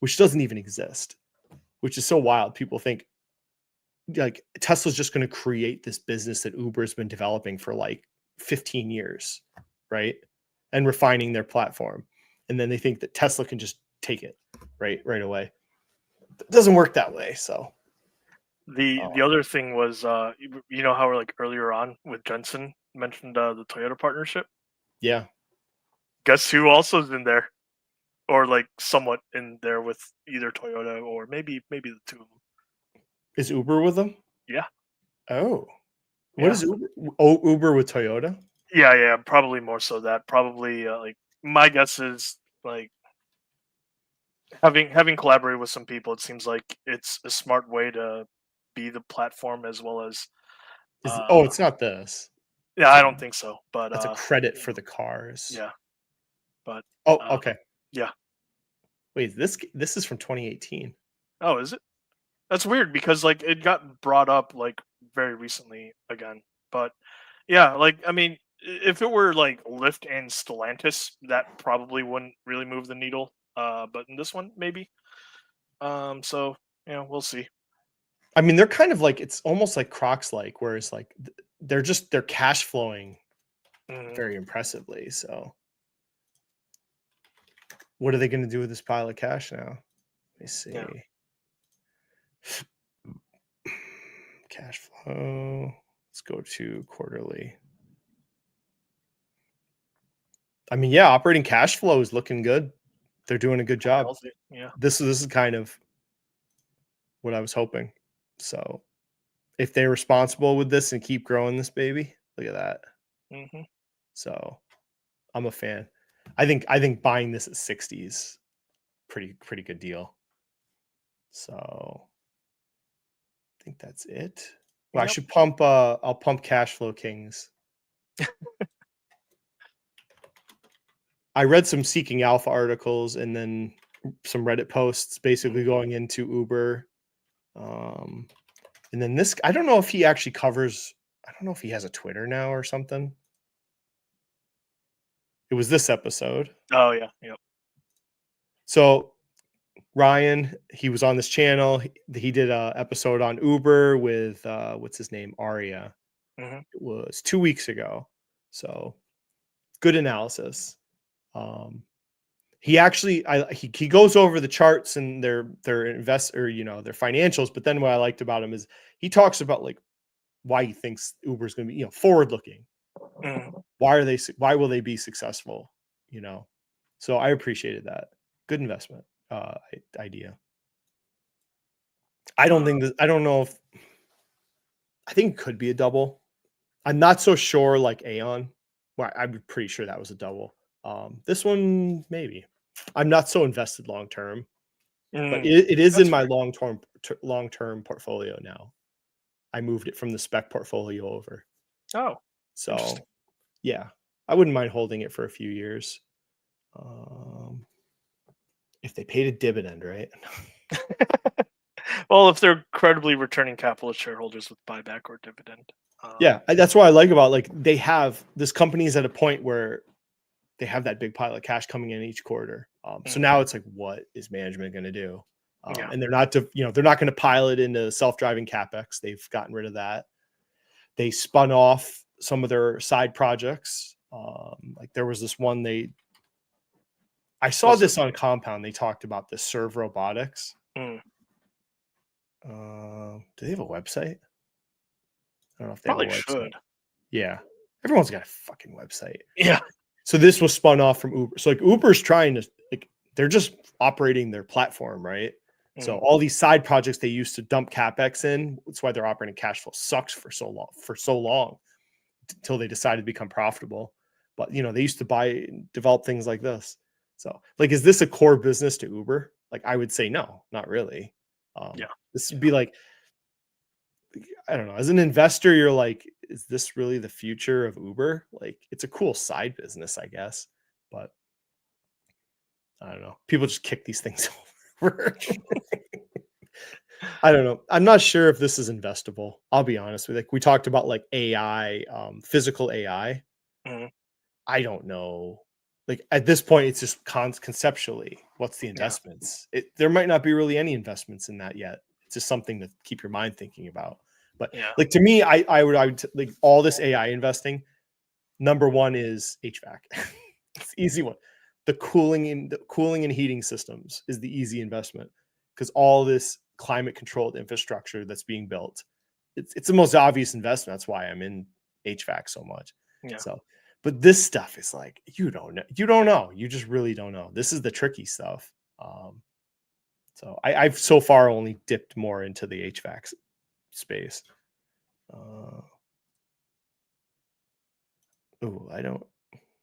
Speaker 2: which doesn't even exist, which is so wild. People think like Tesla's just going to create this business that Uber's been developing for like 15 years, right? And refining their platform. And then they think that Tesla can just take it right away. It doesn't work that way. So
Speaker 3: the other thing was you know how we're like earlier on with Jensen mentioned the Toyota partnership.
Speaker 2: yeah.
Speaker 3: Guess who also is in there, or like somewhat in there with either Toyota or maybe the two of them.
Speaker 2: Is Uber with them?
Speaker 3: Yeah.
Speaker 2: Oh,
Speaker 3: Yeah.
Speaker 2: what is Uber? Oh, Uber with Toyota?
Speaker 3: Yeah, probably more so that. Probably like my guess is like having collaborated with some people, it seems like it's a smart way to be the platform as well as
Speaker 2: It's not this.
Speaker 3: yeah, I don't think so. But
Speaker 2: That's a credit for the cars.
Speaker 3: yeah. But
Speaker 2: Oh, okay.
Speaker 3: yeah.
Speaker 2: Wait, this is from 2018.
Speaker 3: Oh, is it? That's weird because like it got brought up like very recently again. But yeah, like I mean, if it were like Lyft and Stellantis, that probably wouldn't really move the needle. But in this one, maybe. So we'll see.
Speaker 2: I mean, they're kind of like it's almost like Crocs like, whereas like they're cash flowing very impressively. So what are they going to do with this pile of cash now? Let me see. Yeah. Cash flow. Let's go to quarterly. I mean, yeah, operating cash flow is looking good. They're doing a good job.
Speaker 3: Yeah.
Speaker 2: This is kind of what I was hoping. So if they're responsible with this and keep growing this baby, look at that.
Speaker 3: Mm-hmm.
Speaker 2: So I'm a fan. I think buying this at 60s pretty good deal. So I think that's it. Well, yep. I should pump I'll pump Cash Flow Kings. I read some Seeking Alpha articles and then some Reddit posts basically going into Uber. And then this, I don't know if he actually covers, I don't know if he has a Twitter now or something. It was this episode.
Speaker 3: Oh, yeah. Yep.
Speaker 2: So Ryan, he was on this channel. He did an episode on Uber with, what's his name? Aria.
Speaker 3: Mm-hmm.
Speaker 2: It was 2 weeks ago. So good analysis. He actually he goes over the charts and their their financials, but then what I liked about him is he talks about like why he thinks Uber is going to be, forward looking. Why will they be successful? So I appreciated that. Good investment idea. I don't know if I think it could be a double. I'm not so sure like Aeon. Well, I'm pretty sure that was a double. This one maybe. I'm not so invested long term, but it is in my long term portfolio now. I moved it from the spec portfolio over.
Speaker 3: Oh,
Speaker 2: so yeah, I wouldn't mind holding it for a few years. If they paid a dividend, right?
Speaker 3: Well, if they're credibly returning capital to shareholders with buyback or dividend.
Speaker 2: Yeah, that's what I like about like they have this company's at a point where they have that big pile of cash coming in each quarter. So now it's like, what is management going to do? And they're not, they're not going to pile it into self-driving capex. They've gotten rid of that. They spun off some of their side projects. Like there was this one I saw this on Compound. They talked about the Serve Robotics. Do they have a website? I don't know if they
Speaker 3: probably
Speaker 2: have a website.
Speaker 3: should.
Speaker 2: Yeah, everyone's got a fucking website.
Speaker 3: Yeah.
Speaker 2: So this was spun off from Uber. So like Uber's trying to they're just operating their platform, right? So all these side projects they used to dump capex in, that's why their operating cash flow sucks for so long until they decided to become profitable. But they used to develop things like this. So like, is this a core business to Uber? Like I would say no, not really. This would be like, I don't know. As an investor, you're like, is this really the future of Uber? Like, it's a cool side business, I guess, but I don't know. People just kick these things over. I don't know. I'm not sure if this is investable. I'll be honest with you. Like we talked about like AI, physical AI. I don't know. Like at this point, it's just conceptually, what's the investments? There might not be really any investments in that yet. It's just something to keep your mind thinking about. But like to me, I would like all this AI investing. Number one is HVAC. It's the easy one. The cooling and heating systems is the easy investment because all this climate controlled infrastructure that's being built, it's the most obvious investment. That's why I'm in HVAC so much. So, but this stuff is like you don't know. You just really don't know. This is the tricky stuff. So I've so far only dipped more into the HVAC space.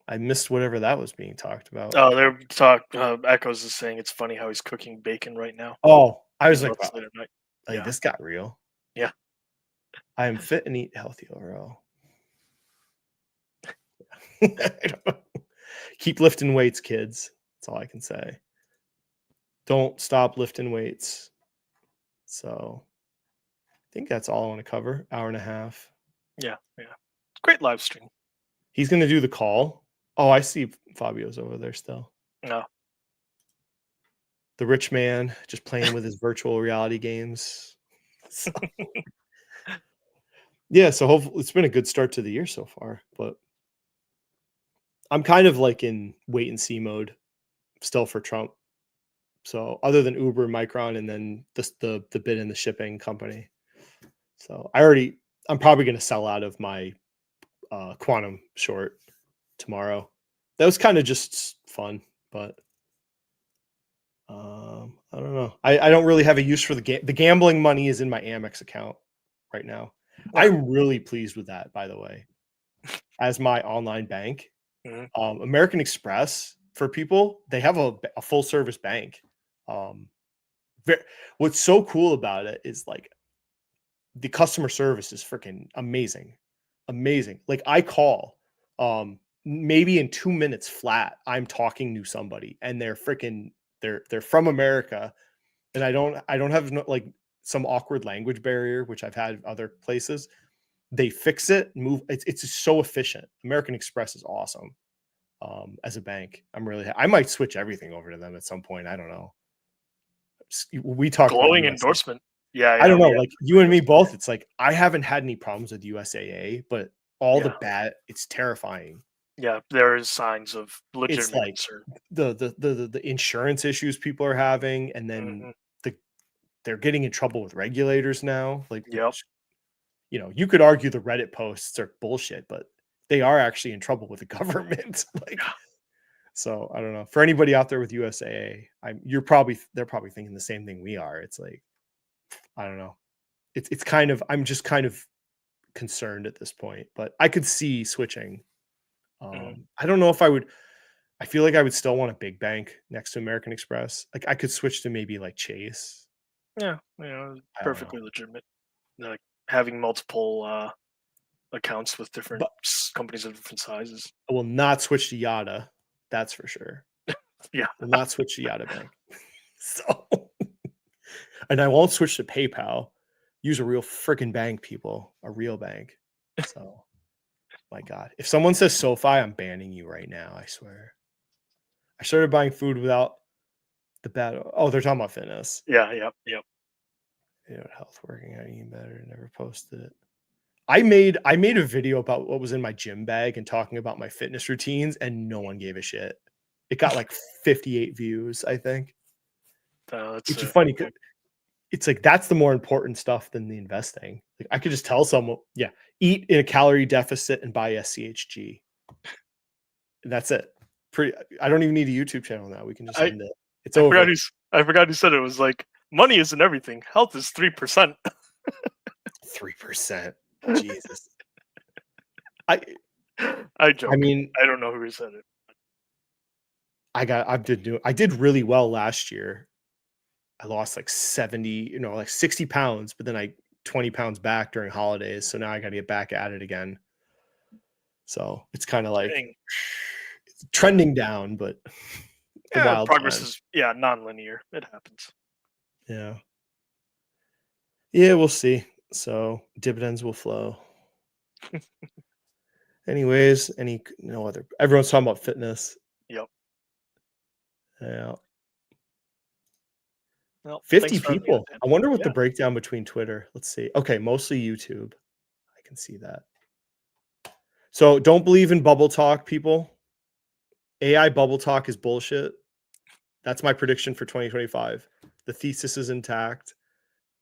Speaker 2: I missed whatever that was being talked about.
Speaker 3: Oh, Echoes is saying it's funny how he's cooking bacon right now.
Speaker 2: Oh, I was like,
Speaker 3: wow,
Speaker 2: this got real.
Speaker 3: Yeah.
Speaker 2: I am fit and eat healthy overall. I don't know. Keep lifting weights, kids. That's all I can say. Don't stop lifting weights. So I think that's all I want to cover. Hour and a half.
Speaker 3: Yeah. Great live stream.
Speaker 2: He's going to do the call. Oh, I see Fabio's over there still.
Speaker 3: No.
Speaker 2: The rich man just playing with his virtual reality games. So. Yeah, so hopefully it's been a good start to the year so far, but I'm kind of like in wait and see mode still for Trump. So other than Uber, Micron, and then the bid in the shipping company. So I'm probably going to sell out of my quantum short tomorrow. That was kind of just fun, but I don't know. I don't really have a use for the gambling money is in my Amex account right now. I'm really pleased with that, by the way, as my online bank. American Express, for people, they have a full service bank. What's so cool about it is like the customer service is freaking amazing. Like I call, maybe in 2 minutes flat, I'm talking to somebody and they're from America, and I don't have like some awkward language barrier, which I've had other places. They fix it, move. It's just so efficient. American Express is awesome. As a bank, I might switch everything over to them at some point. I don't know. We talked
Speaker 3: glowing
Speaker 2: about
Speaker 3: endorsement. Yeah,
Speaker 2: I don't know. Like you and me both. It's like I haven't had any problems with USAA, but all the bad. It's terrifying.
Speaker 3: Yeah, there is signs of
Speaker 2: It's
Speaker 3: legitimate
Speaker 2: like
Speaker 3: concern.
Speaker 2: the insurance issues people are having, and then they're getting in trouble with regulators now. Like,
Speaker 3: Yep.
Speaker 2: you could argue the Reddit posts are bullshit, but they are actually in trouble with the government. Like, so I don't know. For anybody out there with USAA, they're probably thinking the same thing we are. It's like, I don't know. It's kind of, I'm just kind of concerned at this point, but I could see switching. I don't know if I feel like I would still want a big bank next to American Express. Like, I could switch to maybe like Chase.
Speaker 3: Yeah,
Speaker 2: I don't know.
Speaker 3: perfectly legitimate. Like having multiple accounts with different
Speaker 2: But
Speaker 3: companies of different sizes.
Speaker 2: I will not switch to Yada. That's for sure.
Speaker 3: Yeah.
Speaker 2: Will not switch to Yada Bank. So, and I won't switch to PayPal. Use a real freaking bank, people. A real bank. So, my God. If someone says SoFi, I'm banning you right now. I swear. I started buying food without the bad. Oh, they're talking about fitness.
Speaker 3: Yeah, yep.
Speaker 2: Health working out even better. Never posted it. I made a video about what was in my gym bag and talking about my fitness routines, and no one gave a shit. It got like 58 views, I think.
Speaker 3: That's
Speaker 2: Which is funny. It's like, that's the more important stuff than the investing. Like, I could just tell someone, yeah, eat in a calorie deficit and buy SCHG. And that's it. I don't even need a YouTube channel now. We can just end it. It's over.
Speaker 3: I forgot he said it was like money isn't everything. Health is 3%.
Speaker 2: 3%. Jesus. I
Speaker 3: joke.
Speaker 2: I mean,
Speaker 3: I don't know who said it.
Speaker 2: I did really well last year. I lost like 70, like 60 pounds, but then I 20 pounds back during holidays. So now I got to get back at it again. So it's kind of like it's trending down, but the wild
Speaker 3: progress
Speaker 2: time.
Speaker 3: is non-linear. It happens.
Speaker 2: Yeah. Yeah, we'll see. So dividends will flow. Anyways, everyone's talking about fitness.
Speaker 3: Yep.
Speaker 2: Yeah.
Speaker 3: Well,
Speaker 2: 50
Speaker 3: thanks for having me on,
Speaker 2: people.
Speaker 3: Dan.
Speaker 2: I wonder what the breakdown between Twitter. Let's see. Okay, mostly YouTube. I can see that. So don't believe in bubble talk, people. AI bubble talk is bullshit. That's my prediction for 2025. The thesis is intact.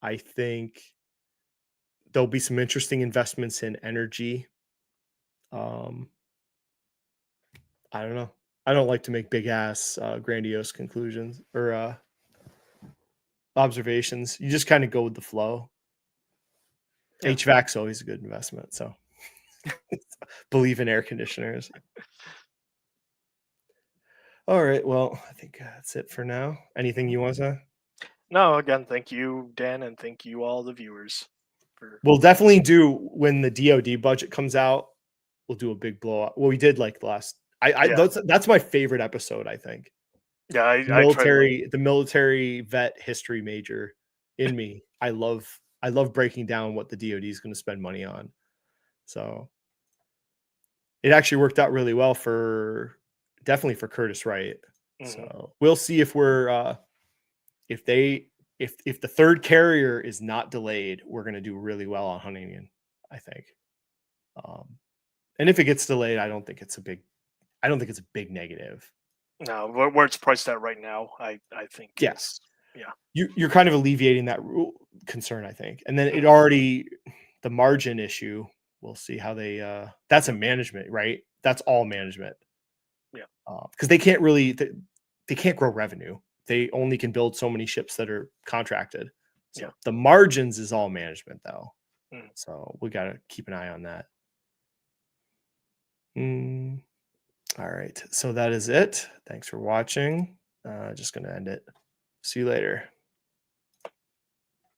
Speaker 2: I think there'll be some interesting investments in energy. I don't know. I don't like to make big ass grandiose conclusions or observations. You just kind of go with the flow.
Speaker 3: Yeah.
Speaker 2: HVAC's always a good investment. So believe in air conditioners. All right. Well, I think that's it for now. Anything you want to say?
Speaker 3: No, again, thank you, Dan, and thank you all the viewers.
Speaker 2: We'll definitely do, when the DoD budget comes out, we'll do a big blowout. Well, we did like the last. That's my favorite episode, I think.
Speaker 3: Yeah,
Speaker 2: the military vet history major in me. I love breaking down what the DoD is going to spend money on. So it actually worked out really well definitely for Curtis Wright. So we'll see if we're if the third carrier is not delayed, we're going to do really well on Huntington, I think. And if it gets delayed, I don't think it's a big negative.
Speaker 3: No, where it's priced at right now, I think.
Speaker 2: Yes.
Speaker 3: Yeah.
Speaker 2: You're kind of alleviating that concern, I think. And then the margin issue, we'll see how they that's a management, right? That's all management.
Speaker 3: Yeah.
Speaker 2: Because they can't really they can't grow revenue. They only can build so many ships that are contracted. So the margins is all management, though. So we got to keep an eye on that. All right. So that is it. Thanks for watching. Just going to end it. See you later.